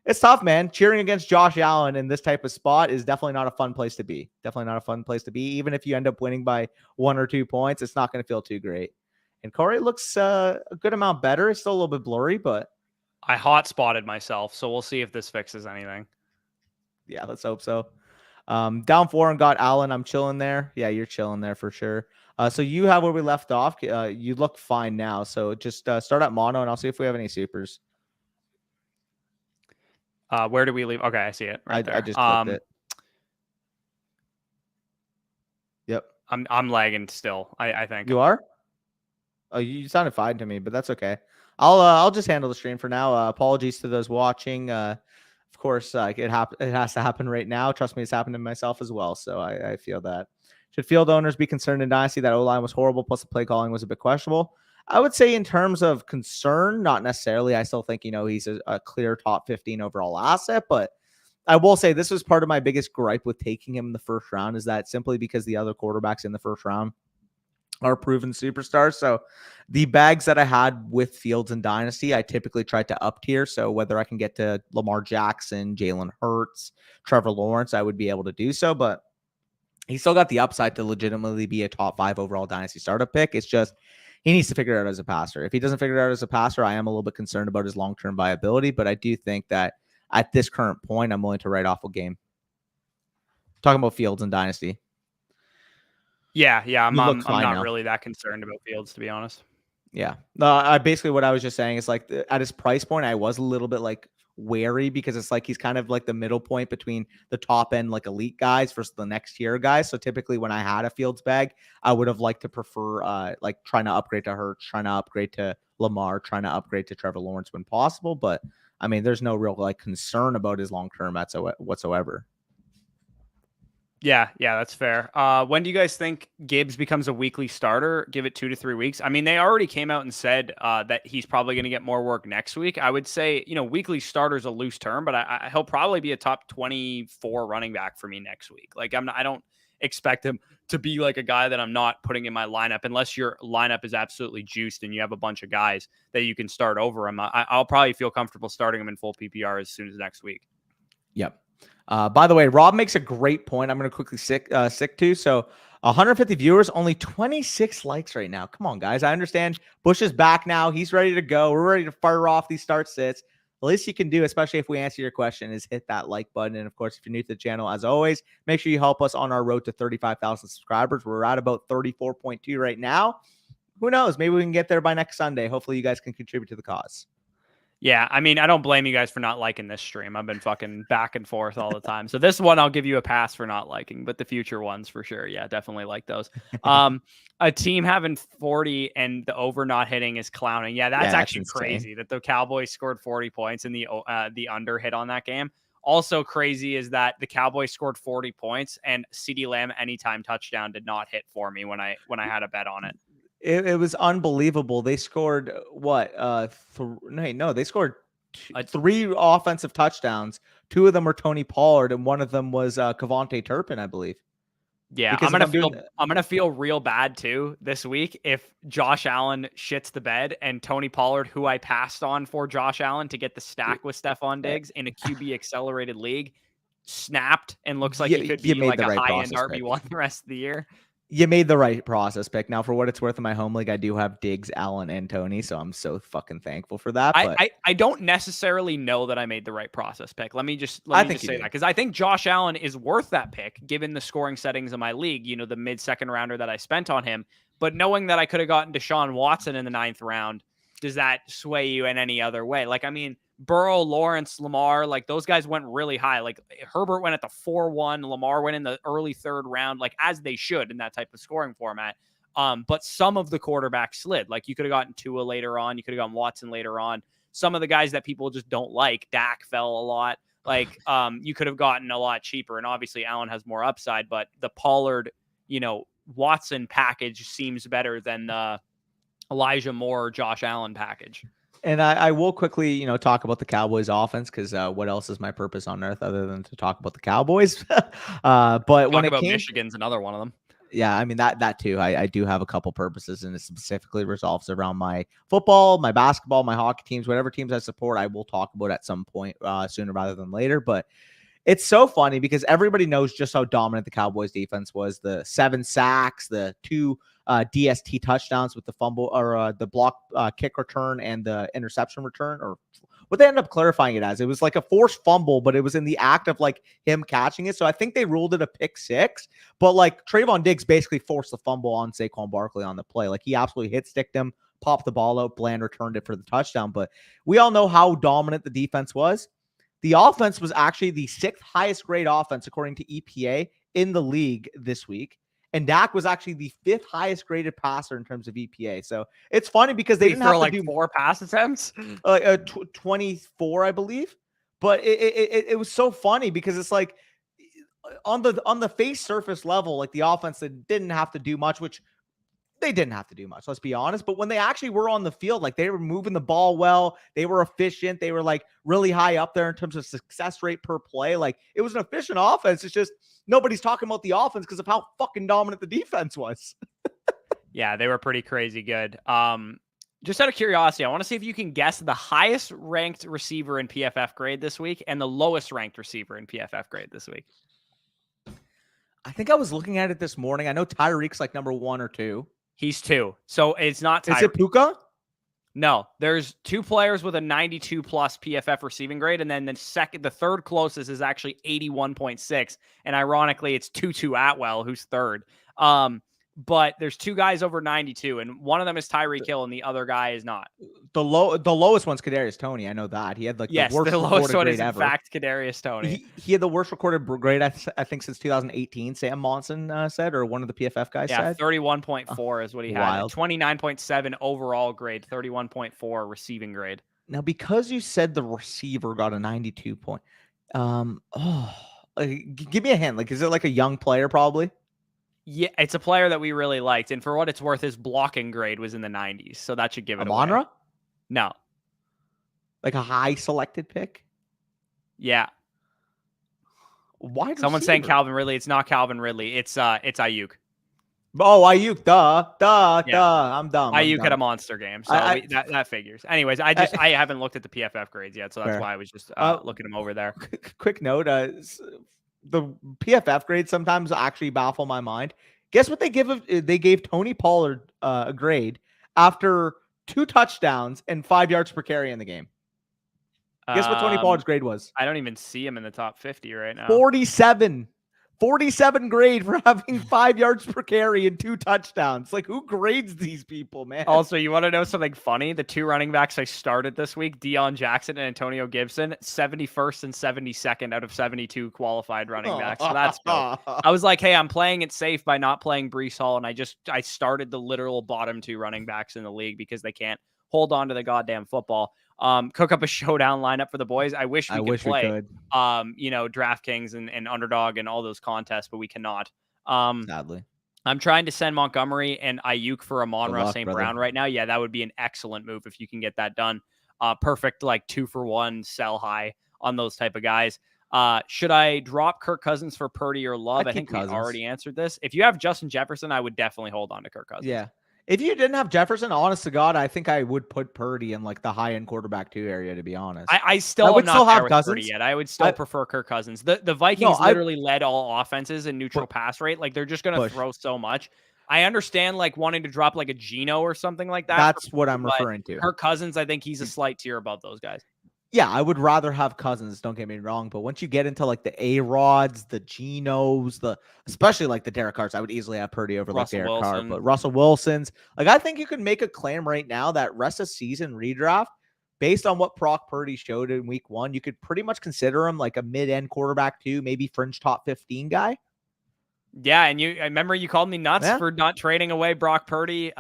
it's tough, man. Cheering against Josh Allen in this type of spot is definitely not a fun place to be. Definitely not a fun place to be. Even if you end up winning by 1 or 2 points, it's not going to feel too great. And Corey looks a good amount better. It's still a little bit blurry, but I hot spotted myself, so we'll see if this fixes anything. Yeah, let's hope so. Down 4 and got Allen. I'm chilling there. Yeah, you're chilling there for sure. So you have where we left off. You look fine now. So just start at mono, and I'll see if we have any supers. Where do we leave? Okay, I see it right there. I just clicked it. Yep. I'm lagging still. I think you are. Oh, you sounded fine to me, but that's okay. I'll just handle the stream for now. Apologies to those watching. Of course, it has to happen right now. Trust me, it's happened to myself as well. So I feel that. Should field owners be concerned in Dynasty that O-line was horrible, plus the play calling was a bit questionable? I would say in terms of concern, not necessarily. I still think, he's a clear top 15 overall asset, but I will say this was part of my biggest gripe with taking him in the first round is that simply because the other quarterbacks in the first round are proven superstars. So the bags that I had with Fields and Dynasty, I typically tried to up tier. So whether I can get to Lamar Jackson, Jalen Hurts, Trevor Lawrence, I would be able to do so. But he still got the upside to legitimately be a top 5 overall Dynasty startup pick. It's just he needs to figure it out as a passer. If he doesn't figure it out as a passer, I am a little bit concerned about his long-term viability. But I do think that at this current point, I'm willing to write off a game. Talking about Fields and Dynasty. Yeah. I'm not really that concerned about Fields, to be honest. Yeah. Basically what I was just saying is like at his price point, I was a little bit like wary because it's like he's kind of like the middle point between the top end like elite guys versus the next tier guys. So typically when I had a Fields bag, I would have liked to prefer like trying to upgrade to Hurts, trying to upgrade to Lamar, trying to upgrade to Trevor Lawrence when possible. But I mean, there's no real like concern about his long-term whatsoever. Yeah, that's fair. When do you guys think Gibbs becomes a weekly starter? Give it 2 to 3 weeks. I mean, they already came out and said that he's probably going to get more work next week. I would say, weekly starter is a loose term, but he'll probably be a top 24 running back for me next week. Like I don't expect him to be like a guy that I'm not putting in my lineup unless your lineup is absolutely juiced and you have a bunch of guys that you can start over him. I'll probably feel comfortable starting him in full PPR as soon as next week. Yep. By the way, Rob makes a great point. I'm going to quickly stick to. So 150 viewers, only 26 likes right now. Come on, guys. I understand Bush is back now. He's ready to go. We're ready to fire off these start sits. The least you can do, especially if we answer your question, is hit that like button. And of course, if you're new to the channel, as always, make sure you help us on our road to 35,000 subscribers. We're at about 34.2 right now. Who knows? Maybe we can get there by next Sunday. Hopefully you guys can contribute to the cause. Yeah, I mean, I don't blame you guys for not liking this stream. I've been fucking back and forth all the time. So this one, I'll give you a pass for not liking, but the future ones for sure. Yeah, definitely like those. A team having 40 and the over not hitting is clowning. Yeah, that's actually crazy that the Cowboys scored 40 points and the under hit on that game. Also crazy is that the Cowboys scored 40 points and CeeDee Lamb anytime touchdown did not hit for me when I had a bet on it. It was unbelievable. They scored what? They scored 3 offensive touchdowns. 2 of them were Tony Pollard, and one of them was Kevontae Turpin, I believe. Yeah, I'm gonna feel real bad too this week if Josh Allen shits the bed and Tony Pollard, who I passed on for Josh Allen to get the stack with Stephon Diggs in a QB accelerated league, snapped and looks like he could be like a high-end RB1 the rest of the year. You made the right process pick. Now, for what it's worth in my home league, I do have Diggs, Allen, and Tony, so I'm so fucking thankful for that. But I don't necessarily know that I made the right process pick. Let me just say that because I think Josh Allen is worth that pick given the scoring settings of my league. The mid-second rounder that I spent on him. But knowing that I could have gotten Deshaun Watson in the 9th round, does that sway you in any other way? Like, I mean, Burrow, Lawrence, Lamar, like those guys went really high. Like Herbert went at the 4-1, Lamar went in the early 3rd round, like as they should in that type of scoring format. But some of the quarterbacks slid. Like you could have gotten Tua later on, you could have gotten Watson later on. Some of the guys that people just don't like, Dak fell a lot. Like you could have gotten a lot cheaper, and obviously Allen has more upside. But the Pollard, Watson package seems better than the Elijah Moore, Josh Allen package. And I will quickly, talk about the Cowboys offense because what else is my purpose on earth other than to talk about the Cowboys? But when Michigan's another one of them. Yeah, I mean that too. I do have a couple purposes, and it specifically revolves around my football, my basketball, my hockey teams, whatever teams I support. I will talk about at some point sooner rather than later. But it's so funny because everybody knows just how dominant the Cowboys defense was. The 7 sacks, the 2 DST touchdowns with the fumble or the block kick return and the interception return, or what they ended up clarifying it as. It was like a forced fumble, but it was in the act of like him catching it. So I think they ruled it a pick 6, but like Trayvon Diggs basically forced the fumble on Saquon Barkley on the play. Like he absolutely hit-sticked him, popped the ball out, Bland returned it for the touchdown. But we all know how dominant the defense was. The offense was actually the 6th highest grade offense according to EPA in the league this week. And Dak was actually the 5th highest graded passer in terms of EPA. So it's funny because they didn't have to do 4 pass attempts, 24, I believe. But it was so funny because it's like on the face surface level, like the offense that didn't have to do much, which they didn't have to do much, let's be honest. But when they actually were on the field, like they were moving the ball well, they were efficient, they were like really high up there in terms of success rate per play. Like it was an efficient offense. It's just nobody's talking about the offense because of how fucking dominant the defense was. Yeah, they were pretty crazy good. Just out of curiosity, I want to see if you can guess the highest ranked receiver in PFF grade this week and the lowest ranked receiver in PFF grade this week. I think I was looking at it this morning. I know Tyreek's like number 1 or 2. He's 2. So it's not Tyreek. Is it Puka? No, there's 2 players with a 92 plus PFF receiving grade, and then the third closest is actually 81.6, and ironically, it's Tutu Atwell who's third. But there's 2 guys over 92, and one of them is Tyreek Hill, and the other guy is not. The lowest one's Kadarius Toney. I know that he had like the worst the lowest one is in ever. fact Kadarius Toney. He had the worst recorded grade I think since 2018. Sam Monson said, or one of the PFF guys said. 31.4 is what he had. 29.7 overall grade, 31.4 receiving grade. Now, because you said the receiver got a 92 point, give me a hint. Like, is it like a young player? Probably. Yeah, it's a player that we really liked, and for what it's worth, his blocking grade was in the 90s, so that should give it away. No. Like a high selected pick? Yeah. Why? Someone's saying Calvin Ridley. It's not Calvin Ridley. It's Ayuk. Oh, Ayuk. Duh. I'm dumb. Ayuk had a monster game, so that figures. Anyways, I haven't looked at the PFF grades yet, so that's why I was just looking him over there. Quick note, the PFF grades sometimes actually baffle my mind. Guess what they give? They gave Tony Pollard a grade after 2 touchdowns and 5 yards per carry in the game. Guess what Tony Pollard's grade was? I don't even see him in the top 50 right now. 47 grade for having 5 yards per carry and 2 touchdowns. Like, who grades these people, man? Also, you want to know something funny? The 2 running backs I started this week, Deion Jackson and Antonio Gibson, 71st and 72nd out of 72 qualified running backs. So that's dope. I was like, hey, I'm playing it safe by not playing Breece Hall, and I started the literal bottom 2 running backs in the league because they can't hold on to the goddamn football. Cook up a showdown lineup for the boys. I wish we could play, DraftKings and Underdog and all those contests, but we cannot. Sadly. I'm trying to send Montgomery and Ayuk for Amon-Ra St. Brown right now. Yeah, that would be an excellent move if you can get that done. Perfect, like 2-for-1 sell high on those type of guys. Should I drop Kirk Cousins for Purdy or Love? I think we already answered this. If you have Justin Jefferson, I would definitely hold on to Kirk Cousins. Yeah. If you didn't have Jefferson, honest to God, I think I would put Purdy in like the high-end quarterback 2 area, to be honest. I would still have Purdy yet. I would still prefer Kirk Cousins. The Vikings literally led all offenses in neutral pass rate. Like, they're just going to throw so much. I understand like wanting to drop like a Geno or something like that. That's what I'm referring to. Kirk Cousins, I think he's a slight tier above those guys. Yeah, I would rather have Cousins, don't get me wrong, but once you get into like the A-Rods, the Genos, especially like the Derek Carrs, I would easily have Purdy over like Derek Carr, but Russell Wilson's, like, I think you can make a claim right now that rest of season redraft, based on what Brock Purdy showed in week 1, you could pretty much consider him like a mid-end quarterback 2, maybe fringe top 15 guy. Yeah, and I remember you called me nuts for not trading away Brock Purdy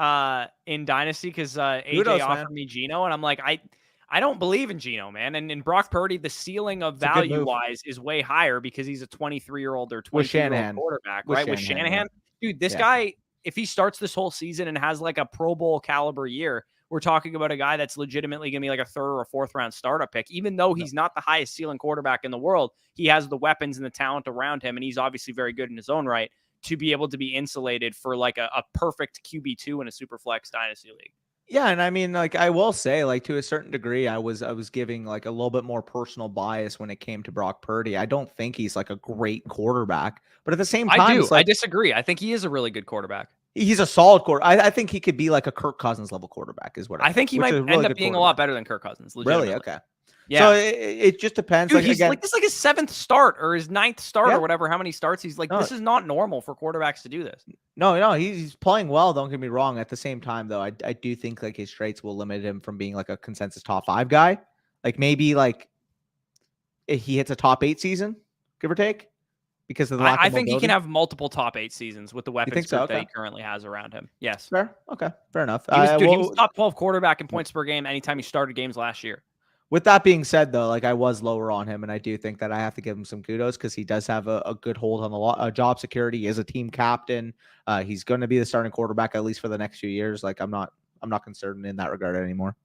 in Dynasty because AJ offered me Geno, and I'm like, I don't believe in Geno, man. And in Brock Purdy, the ceiling of value-wise is way higher because he's a 23-year-old or 22-year-old quarterback, right? With Shanahan. Dude, this guy, if he starts this whole season and has like a Pro Bowl caliber year, we're talking about a guy that's legitimately going to be like a 3rd or a 4th round startup pick. Even though he's not the highest ceiling quarterback in the world, he has the weapons and the talent around him, and he's obviously very good in his own right to be able to be insulated for like a perfect QB2 in a Superflex Dynasty league. Yeah, and I mean, like, I will say, like, to a certain degree, I was giving like a little bit more personal bias when it came to Brock Purdy. I don't think he's like a great quarterback, but at the same time, I disagree. I think he is a really good quarterback. He's a solid quarterback. I think he could be like a Kirk Cousins level quarterback, is what I think he might end up being a lot better than Kirk Cousins. Really? Okay. Yeah. So it just depends. Dude, this is like his 7th start or his 9th start or whatever. How many starts he's like? This is not normal for quarterbacks to do this. No, he's playing well. Don't get me wrong. At the same time, though, I do think like his traits will limit him from being like a consensus top 5 guy. Like maybe like if he hits a top 8 season, give or take, because of the lack of think he can have multiple top 8 seasons with the weapons that he currently has around him. Yes. Fair. Okay. Fair enough. He was top 12 quarterback in points per game anytime he started games last year. With that being said, though, like I was lower on him, and I do think that I have to give him some kudos because he does have a good hold on the job security. He is a team captain. He's going to be the starting quarterback at least for the next few years. Like I'm not concerned in that regard anymore.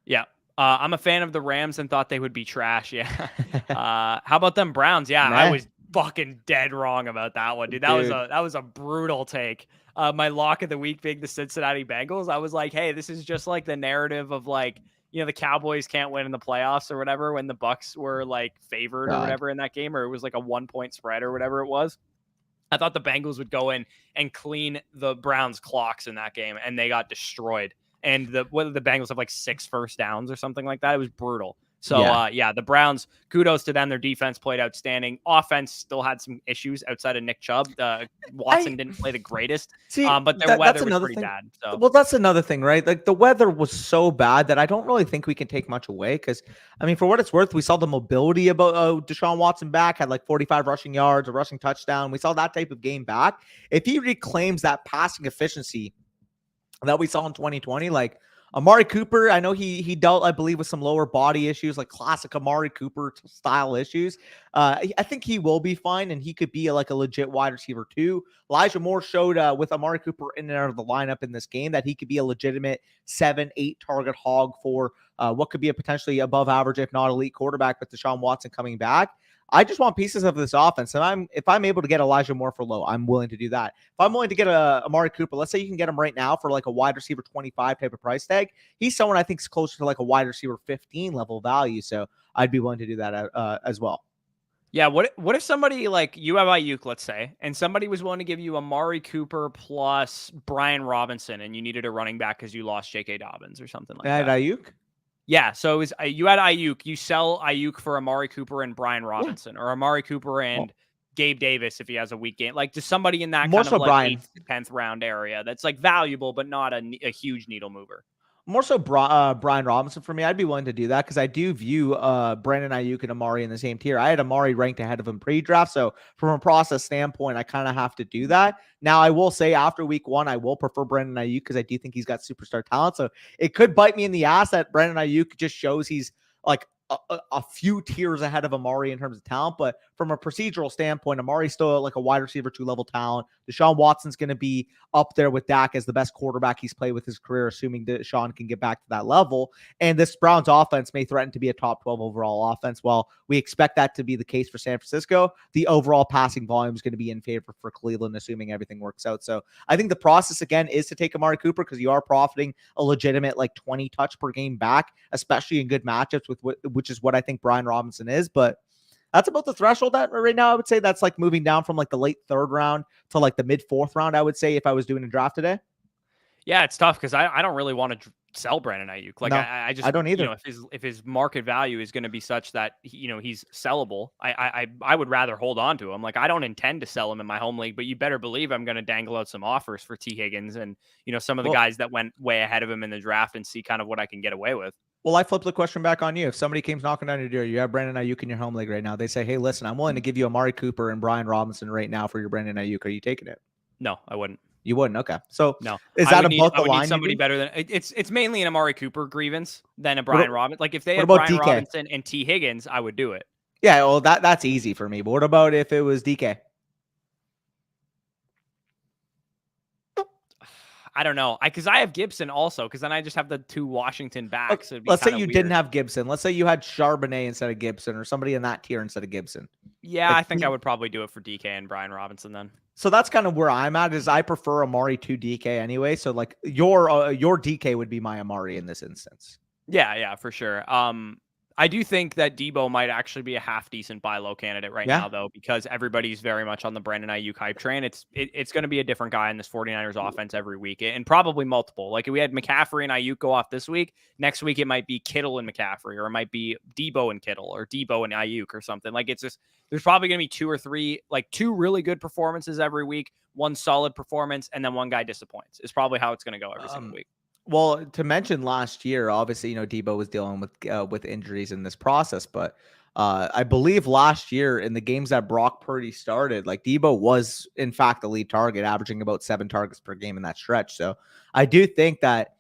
Yeah. I'm a fan of the Rams and thought they would be trash. Yeah. How about them Browns? Yeah, I was fucking dead wrong about that one, dude. That was a brutal take. My lock of the week being the Cincinnati Bengals. I was like, hey, this is just like the narrative of like, you know, the Cowboys can't win in the playoffs or whatever when the Bucs were like favored or whatever in that game, or it was like a 1-point spread or whatever it was. I thought the Bengals would go in and clean the Browns' clocks in that game, and they got destroyed. and whether the Bengals have like 6 first downs or something like that. It was brutal. So, the Browns, kudos to them. Their defense played outstanding. Offense still had some issues outside of Nick Chubb. Watson didn't play the greatest, but their weather was pretty bad. So. Well, that's another thing, right? Like the weather was so bad that I don't really think we can take much away because, I mean, for what it's worth, we saw the mobility about Deshaun Watson back, had like 45 rushing yards, a rushing touchdown. We saw that type of game back. If he reclaims that passing efficiency that we saw in 2020, like Amari Cooper, I know he dealt, I believe, with some lower body issues, like classic Amari Cooper style issues. I think he will be fine, and he could be like a legit wide receiver too. Elijah Moore showed with Amari Cooper in and out of the lineup in this game that he could be a legitimate 7-8 target hog for what could be a potentially above average, if not elite quarterback with Deshaun Watson coming back. I just want pieces of this offense. And if I'm able to get Elijah Moore for low, I'm willing to do that. If I'm willing to get a Amari Cooper, let's say you can get him right now for like a wide receiver 25 type of price tag. He's someone I think is closer to like a wide receiver 15 level value. So I'd be willing to do that as well. Yeah, what if somebody like you have Ayuk, let's say, and somebody was willing to give you Amari Cooper plus Brian Robinson, and you needed a running back because you lost J.K. Dobbins or something like that? Ayuk? Yeah, so it was you had Ayuk. You sell Ayuk for Amari Cooper and Brian Robinson, or Amari Cooper and Gabe Davis if he has a week game. Like just somebody in that kind of like 8th to 10th round area that's like valuable, but not a huge needle mover. More so Brian Robinson for me. I'd be willing to do that because I do view Brandon Ayuk and Amari in the same tier. I had Amari ranked ahead of him pre-draft, so from a process standpoint, I kind of have to do that. Now, I will say after week 1, I will prefer Brandon Ayuk because I do think he's got superstar talent. So it could bite me in the ass that Brandon Ayuk just shows he's like a few tiers ahead of Amari in terms of talent, but from a procedural standpoint, Amari's still like a wide receiver 2 level talent. Deshaun Watson's going to be up there with Dak as the best quarterback he's played with his career, assuming Deshaun can get back to that level. And this Browns offense may threaten to be a top 12 overall offense. While we expect that to be the case for San Francisco, the overall passing volume is going to be in favor for Cleveland, assuming everything works out. So I think the process again is to take Amari Cooper because you are profiting a legitimate like 20 touch per game back, especially in good matchups with which is what I think Brian Robinson is. But that's about the threshold that right now I would say that's like moving down from like the late 3rd round to like the mid 4th round, I would say, if I was doing a draft today. Yeah, it's tough because I don't really want to sell Brandon Ayuk. Like no, I just don't either. You know, if his market value is going to be such that he's sellable, I would rather hold on to him. Like I don't intend to sell him in my home league, but you better believe I'm going to dangle out some offers for T. Higgins and some of the guys that went way ahead of him in the draft and see kind of what I can get away with. Well, I flip the question back on you. If somebody came knocking on your door, you have Brandon Ayuk in your home league right now. They say, hey, listen, I'm willing to give you Amari Cooper and Brian Robinson right now for your Brandon Ayuk. Are you taking it? No, I wouldn't. You wouldn't? Okay. So no. Is that about the line? Somebody better than it's mainly an Amari Cooper grievance than a Brian Robinson. Like if they had Brian Robinson and T. Higgins, I would do it. Yeah, well, that's easy for me. But what about if it was DK? I don't know. Because I have Gibson also, because then I just have the 2 Washington backs. Okay. Let's say you didn't have Gibson. Let's say you had Charbonnet instead of Gibson or somebody in that tier instead of Gibson. Yeah, I think I would probably do it for DK and Brian Robinson then. So that's kind of where I'm at is I prefer Amari to DK anyway. So like your DK would be my Amari in this instance. Yeah, for sure. I do think that Debo might actually be a half decent buy low candidate right now, though, because everybody's very much on the Brandon Ayuk hype train. It's going to be a different guy in this 49ers offense every week, and probably multiple. Like we had McCaffrey and Ayuk go off this week. Next week, it might be Kittle and McCaffrey, or it might be Debo and Kittle, or Debo and Ayuk, or something. Like it's just there's probably going to be 2 or 3, like 2 really good performances every week, 1 solid performance, and then 1 guy disappoints. Is probably how it's going to go every single week. Well, to mention last year, obviously, Debo was dealing with injuries in this process, but I believe last year in the games that Brock Purdy started, like Debo was in fact the lead target, averaging about 7 targets per game in that stretch. So I do think that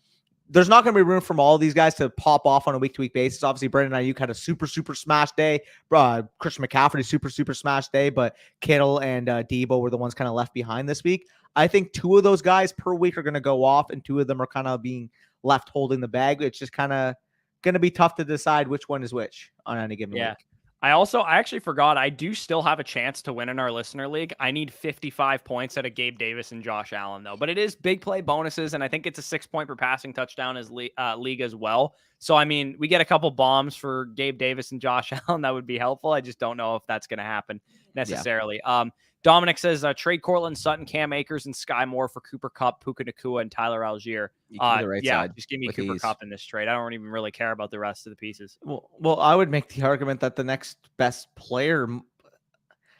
there's not going to be room for all these guys to pop off on a week-to-week basis. Obviously, Brandon Ayuk had a super smash day. Christian McCaffrey, super smash day, but Kittle and Debo were the ones kind of left behind this week. I think 2 of those guys per week are going to go off, and 2 of them are kind of being left holding the bag. It's just kind of going to be tough to decide which one is which on any given week. I actually forgot I do still have a chance to win in our listener league. I need 55 points out of Gabe Davis and Josh Allen, though. But it is big play bonuses, and I think it's a 6-point per passing touchdown as league as well. So, I mean, we get a couple bombs for Gabe Davis and Josh Allen. That would be helpful. I just don't know if that's going to happen. necessarily. Dominic says trade Cortland Sutton, Cam Akers, and Sky Moore for Cooper Kupp, Puka Nacua, and Tyler Algier. Just give me Cooper Kupp in this trade. I don't even really care about the rest of the pieces. Well, I would make the argument that the next best player.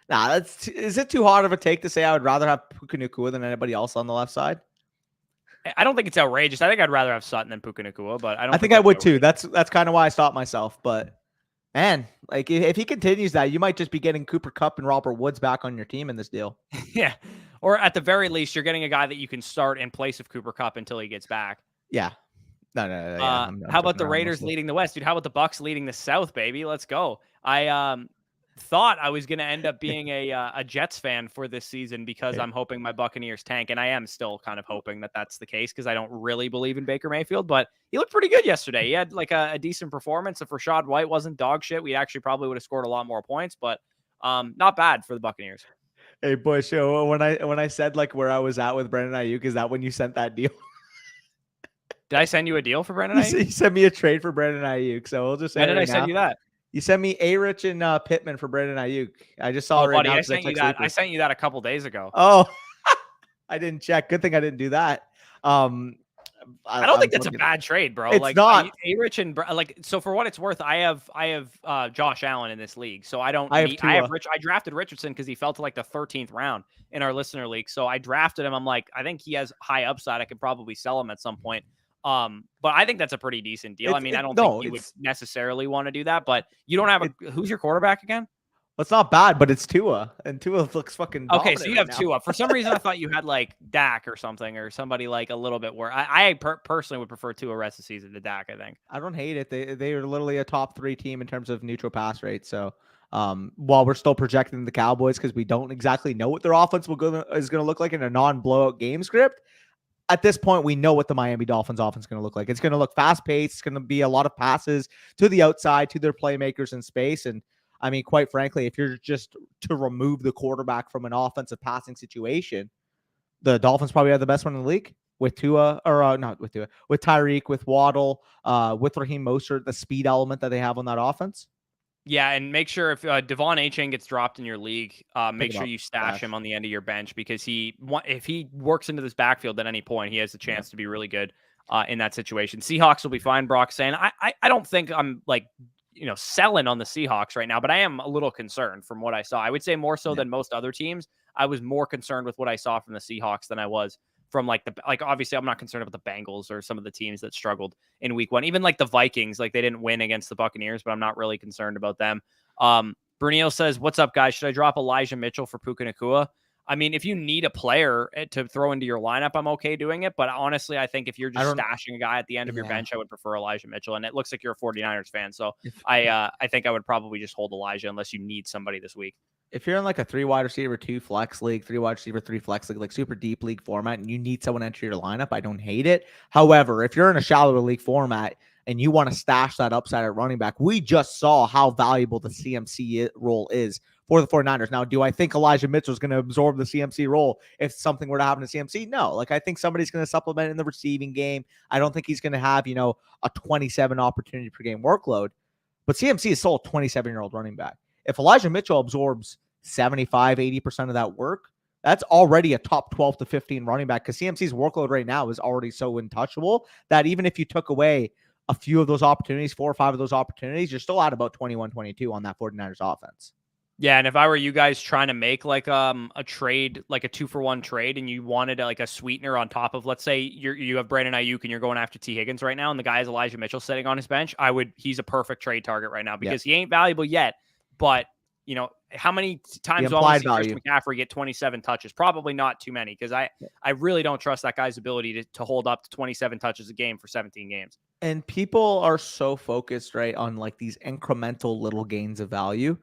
Is it too hard of a take to say I would rather have Puka Nacua than anybody else on the left side? I don't think it's outrageous. I think I'd rather have Sutton than Puka Nacua, but I think I would too. That's kind of why I stopped myself. But man, like if he continues that, you might just be getting Cooper Kupp and Robert Woods back on your team in this deal. Yeah. Or at the very least, you're getting a guy that you can start in place of Cooper Kupp until he gets back. Yeah. No. Yeah, how about the Raiders leading the West, dude? How about the Bucs leading the South, baby? Let's go. I thought I was going to end up being a Jets fan for this season because I'm hoping my Buccaneers tank, and I am still kind of hoping that that's the case because I don't really believe in Baker Mayfield, but he looked pretty good yesterday. He had like a decent performance. If Rashad White wasn't dog shit, we actually probably would have scored a lot more points, but not bad for the Buccaneers. Hey, Bush, when I said like where I was at with Brandon Ayuk, is that when you sent that deal? Did I send you a deal for Brandon Ayuk? You sent me a trade for Brandon Ayuk, so we'll just say when did I send you that? You sent me A-Rich and Pittman for Brandon Ayuk. I just saw it right now. I sent you that. I sent you that a couple days ago. Oh, I didn't check. Good thing I didn't do that. I don't think that's a bad trade, bro. It's not. A-Rich and so for what it's worth, I have Josh Allen in this league, so I drafted Richardson because he fell to like the 13th round in our listener league. So I drafted him. I'm like, I think he has high upside. I could probably sell him at some point. But I think that's a pretty decent deal. I don't think you would necessarily want to do that, but you don't have who's your quarterback again? Well, it's not bad, but it's Tua, and Tua looks fucking okay. So you have Tua. For some reason, I thought you had like Dak or something, or somebody like a little bit where I personally would prefer Tua rest of the season to Dak. I think I don't hate it. They are literally a top 3 team in terms of neutral pass rate. So while we're still projecting the Cowboys because we don't exactly know what their offense is going to look like in a non-blowout game script. At this point, we know what the Miami Dolphins offense is going to look like. It's going to look fast-paced. It's going to be a lot of passes to the outside, to their playmakers in space. And, quite frankly, if you're just to remove the quarterback from an offensive passing situation, the Dolphins probably have the best one in the league with Tua, or not with Tua, with Tyreek, with Waddle, with Raheem Mostert, the speed element that they have on that offense. Yeah, and make sure if Devon Achane gets dropped in your league, make sure you stash him on the end of your bench because if he works into this backfield at any point, he has a chance to be really good in that situation. Seahawks will be fine, Brock saying. I don't think I'm like, selling on the Seahawks right now, but I am a little concerned from what I saw. I would say more so than most other teams. I was more concerned with what I saw from the Seahawks than I was from obviously I'm not concerned about the Bengals or some of the teams that struggled in week 1, even like the Vikings, like they didn't win against the Buccaneers, but I'm not really concerned about them. Brunil says, what's up guys? Should I drop Elijah Mitchell for Puka Nacua? If you need a player to throw into your lineup, I'm okay doing it. But honestly, I think if you're just stashing a guy at the end of your bench, I would prefer Elijah Mitchell. And it looks like you're a 49ers fan. So I think I would probably just hold Elijah unless you need somebody this week. If you're in like a 3 wide receiver, 2 flex league, 3 wide receiver, 3 flex league, like super deep league format, and you need someone to enter your lineup, I don't hate it. However, if you're in a shallower league format and you want to stash that upside at running back, we just saw how valuable the CMC role is for the 49ers. Now, do I think Elijah Mitchell is going to absorb the CMC role if something were to happen to CMC? No. I think somebody's going to supplement in the receiving game. I don't think he's going to have, a 27 opportunity per game workload. But CMC is still a 27-year-old running back. If Elijah Mitchell absorbs 75, 80% of that work, that's already a top 12 to 15 running back because CMC's workload right now is already so untouchable that even if you took away a few of those opportunities, 4 or 5 of those opportunities, you're still at about 21, 22 on that 49ers offense. Yeah, and if I were you guys trying to make like a trade, like a 2-for-1 trade, and you wanted like a sweetener on top of, let's say you have Brandon Ayuk and you're going after T. Higgins right now, and the guy is Elijah Mitchell sitting on his bench, he's a perfect trade target right now because he ain't valuable yet, but how many times do I see Christian McCaffrey get 27 touches? Probably not too many because I really don't trust that guy's ability to hold up to 27 touches a game for 17 games. And people are so focused, right, on like these incremental little gains of value.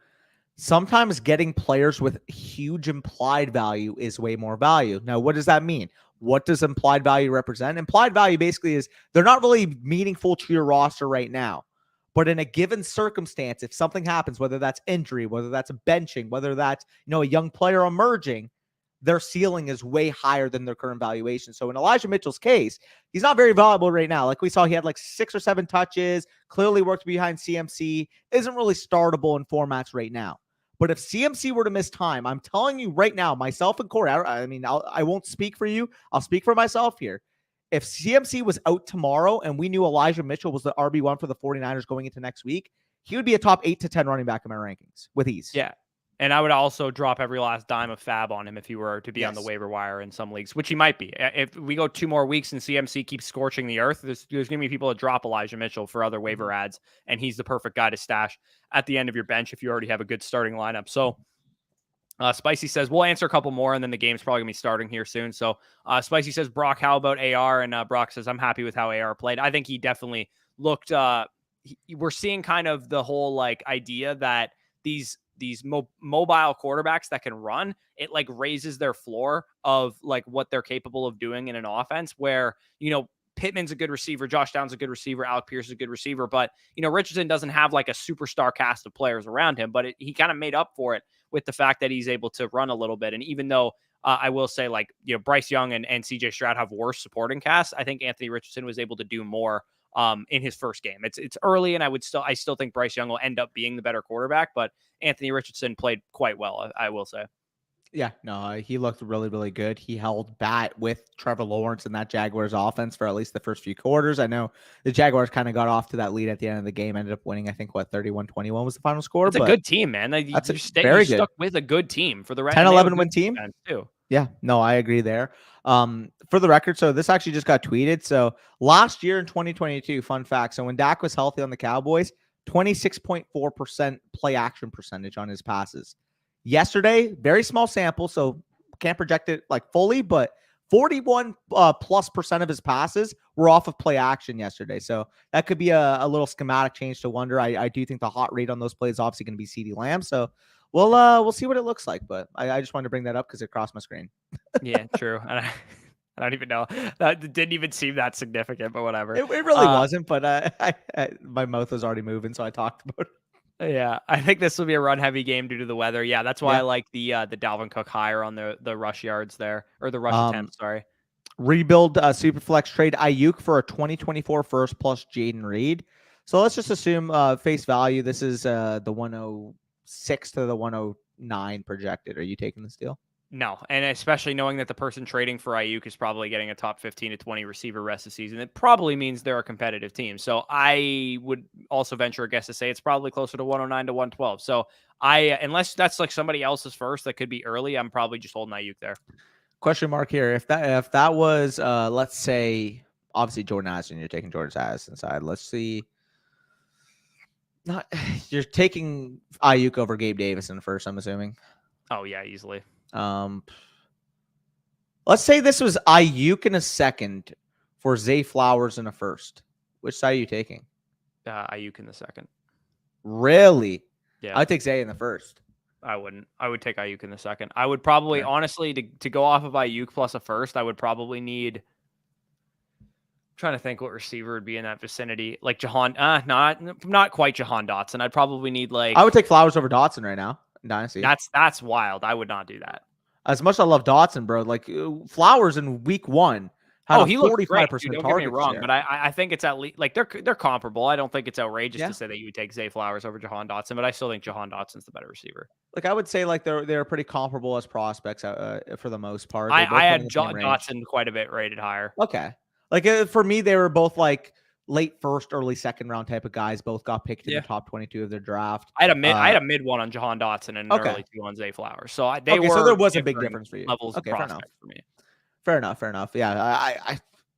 Sometimes getting players with huge implied value is way more value. Now, what does that mean? What does implied value represent? Implied value basically is they're not really meaningful to your roster right now. But in a given circumstance, if something happens, whether that's injury, whether that's a benching, whether that's a young player emerging, their ceiling is way higher than their current valuation. So in Elijah Mitchell's case, he's not very valuable right now. Like we saw, he had like 6 or 7 touches, clearly worked behind CMC, isn't really startable in formats right now. But if CMC were to miss time, I'm telling you right now, myself and Corey, I won't speak for you. I'll speak for myself here. If CMC was out tomorrow and we knew Elijah Mitchell was the RB1 for the 49ers going into next week, he would be a top 8 to 10 running back in my rankings with ease. Yeah. And I would also drop every last dime of fab on him if he were to be on the waiver wire in some leagues, which he might be. If we go 2 more weeks and CMC keeps scorching the earth, there's going to be people that drop Elijah Mitchell for other waiver ads, and he's the perfect guy to stash at the end of your bench if you already have a good starting lineup. So Spicy says, we'll answer a couple more, and then the game's probably going to be starting here soon. So Spicy says, Brock, how about AR? And Brock says, I'm happy with how AR played. I think he definitely looked we're seeing kind of the whole idea that these mobile quarterbacks that can run, it raises their floor of what they're capable of doing in an offense where, Pittman's a good receiver, Josh Downs a good receiver, Alec Pierce is a good receiver, but Richardson doesn't have a superstar cast of players around him, but he kind of made up for it with the fact that he's able to run a little bit. And even though I will say Bryce Young and CJ Stroud have worse supporting casts, I think Anthony Richardson was able to do more in his first game. It's early, and I still think Bryce Young will end up being the better quarterback, but Anthony Richardson played quite well, I will say. Yeah, no, he looked really, really good. He held bat with Trevor Lawrence in that Jaguars offense for at least the first few quarters. I know the Jaguars kind of got off to that lead at the end of the game, ended up winning, I think, 31-21 was the final score. It's a good team, man. That's very good. Stuck with a good team for the rest. 10-11 win team too. Yeah, no, I agree there. For the record, so this actually just got tweeted. So last year in 2022, fun fact. So when Dak was healthy on the Cowboys, 26.4% play action percentage on his passes. Yesterday, very small sample, so can't project it fully, but 41 plus percent of his passes were off of play action yesterday. So that could be a little schematic change to wonder. I do think the hot rate on those plays is obviously going to be CeeDee Lamb. So we'll see what it looks like, but I just wanted to bring that up because it crossed my screen. Yeah, true. I don't even know. That didn't even seem that significant, but whatever. It really wasn't, but my mouth was already moving, so I talked about it. Yeah, I think this will be a run-heavy game due to the weather. Yeah, that's why I like the Dalvin Cook higher on the rush yards there, or the rush attempts, sorry. Rebuild Superflex trade Ayuk for a 2024 first plus Jaden Reed. So let's just assume face value, this is the 106 to the 109 projected. Are you taking this deal? No, and especially knowing that the person trading for Ayuk is probably getting a top 15 to 20 receiver rest of the season, it probably means they're a competitive team. So I would also venture a guess to say it's probably closer to 109 to 112. So unless that's somebody else's first that could be early, I'm probably just holding Ayuk there. Question mark here. If that was let's say obviously Jordan Addison, you're taking Jordan Addison side. Let's see. You're taking Ayuk over Gabe Davis in the first, I'm assuming. Oh yeah, easily. Let's say this was Ayuk in a second for Zay Flowers in a first. Which side are you taking? Ayuk in the second. Really? Yeah. I'd take Zay in the first. I wouldn't. I would take Ayuk in the second. I would probably, honestly, to go off of Ayuk plus a first, I would probably need. I'm trying to think what receiver would be in that vicinity. Like Jahan, not quite Jahan Dotson. I'd probably need I would take Flowers over Dotson right now. Dynasty. That's wild. I would not do that. As much as I love Dotson, bro, Flowers in week 1 had he 45% great, dude, don't get me wrong, share. But I think it's at least they're comparable. I don't think it's outrageous to say that you would take Zay Flowers over Jahan Dotson, but I still think Jahan Dotson's the better receiver. I would say they're pretty comparable as prospects for the most part. I had Dotson quite a bit rated higher. Okay, for me, they were both late first, early second round type of guys. Both got picked in the top 22 of their draft. I had a mid one on Jahan Dotson and an early 2 on Zay Flowers. So so there was a big difference for you. Levels of prospect for me. Fair enough. Yeah,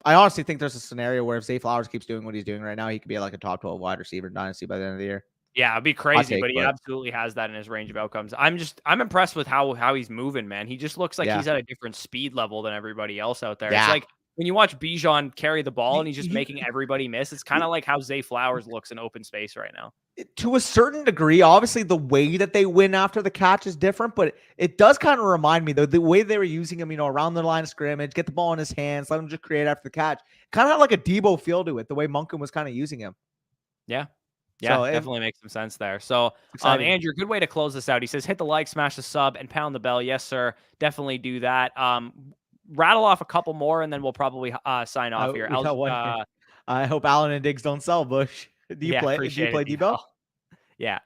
I honestly think there's a scenario where if Zay Flowers keeps doing what he's doing right now, he could be a top 12 wide receiver in Dynasty by the end of the year. Yeah, it'd be crazy, but he absolutely has that in his range of outcomes. I'm impressed with how he's moving, man. He just looks like he's at a different speed level than everybody else out there. Yeah. It's when you watch Bijan carry the ball and he's just making everybody miss, it's kind of like how Zay Flowers looks in open space right now. To a certain degree, obviously the way that they win after the catch is different, but it does kind of remind me, though, the way they were using him, around the line of scrimmage, get the ball in his hands, let him just create after the catch. Kind of had like a Debo feel to it, the way Monken was kind of using him. Yeah. Yeah, so definitely makes some sense there. So, Andrew, good way to close this out. He says, hit the like, smash the sub, and pound the bell. Yes, sir. Definitely do that. Rattle off a couple more, and then we'll probably sign off here. I hope Allen and Diggs don't sell, Bush. Do you play Debo? Yeah.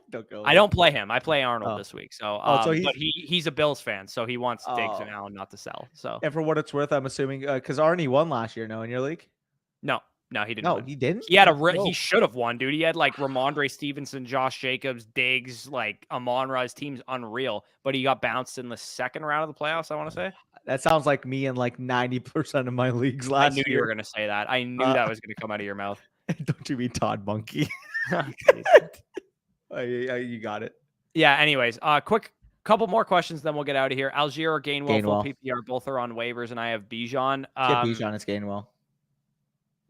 Don't go. I don't play him. I play Arnold this week. So, so but he's a Bills fan, so he wants to take Diggs Allen not to sell. So, and for what it's worth, I'm assuming because Arnie won last year, no, in your league. No, he didn't. No, win. he didn't. He had he should have won, dude. He had like Ramondre Stevenson, Josh Jacobs, Diggs, like Amon-Ra. His team's unreal, but he got bounced in the second round of the playoffs. I want to say that sounds like me in like 90% of my leagues last year. I knew you were gonna say that. I knew that was gonna come out of your mouth. Don't you mean Todd Monkey? You got it. Yeah. Anyways, quick couple more questions, then we'll get out of here. Algier or Gainwell, full PPR, both are on waivers, and I have Bijan. Bijan is Gainwell.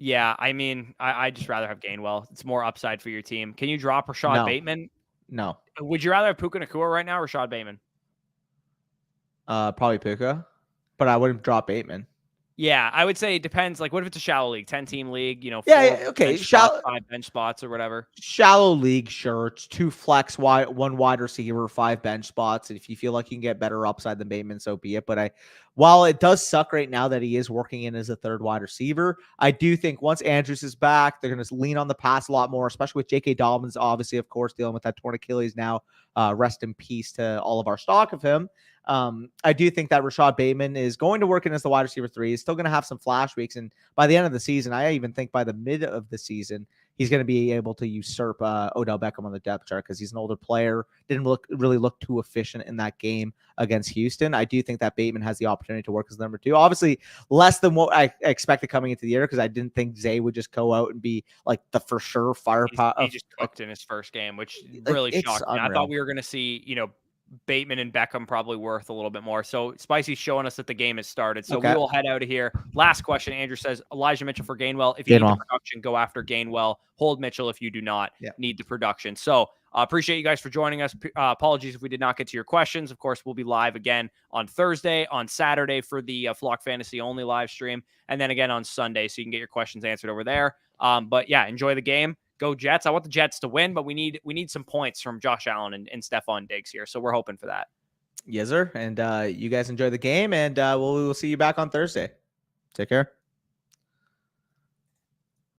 Yeah, I mean, I'd just rather have Gainwell. It's more upside for your team. Can you drop Rashad Bateman? No. Would you rather have Puka Nacua right now or Rashad Bateman? Probably Puka, but I wouldn't drop Bateman. Yeah, I would say it depends. Like, what if it's a shallow league, 10-team league? You know, okay, shallow 5 bench spots or whatever. Shallow league, sure. It's 2 flex, 1 wide receiver, 5 bench spots. And if you feel like you can get better upside than Bateman, so be it. But while it does suck right now that he is working in as a 3rd wide receiver, I do think once Andrews is back, they're going to lean on the pass a lot more, especially with J.K. Dobbins, obviously, of course, dealing with that torn Achilles now. Rest in peace to all of our stock of him. I do think that Rashad Bateman is going to work in as the wide receiver 3. He's still going to have some flash weeks. And by the end of the season, I even think by the mid of the season, he's going to be able to usurp Odell Beckham on the depth chart because he's an older player. Didn't really look too efficient in that game against Houston. I do think that Bateman has the opportunity to work as number 2. Obviously, less than what I expected coming into the year because I didn't think Zay would just go out and be like the for sure firepower. He just cooked in his first game, which really shocked me. I thought we were going to see, Bateman and Beckham probably worth a little bit more. So Spicy's showing us that the game has started. So we will head out of here. Last question. Andrew says, Elijah Mitchell for Gainwell. If you need the production, go after Gainwell. Hold Mitchell if you do not need the production. So appreciate you guys for joining us. Apologies if we did not get to your questions. Of course, we'll be live again on Thursday, on Saturday for the Flock Fantasy only live stream, and then again on Sunday so you can get your questions answered over there. But yeah, enjoy the game. Go Jets. I want the Jets to win, but we need some points from Josh Allen and Stephon Diggs here. So we're hoping for that. Yes, sir. And you guys enjoy the game, and we'll see you back on Thursday. Take care.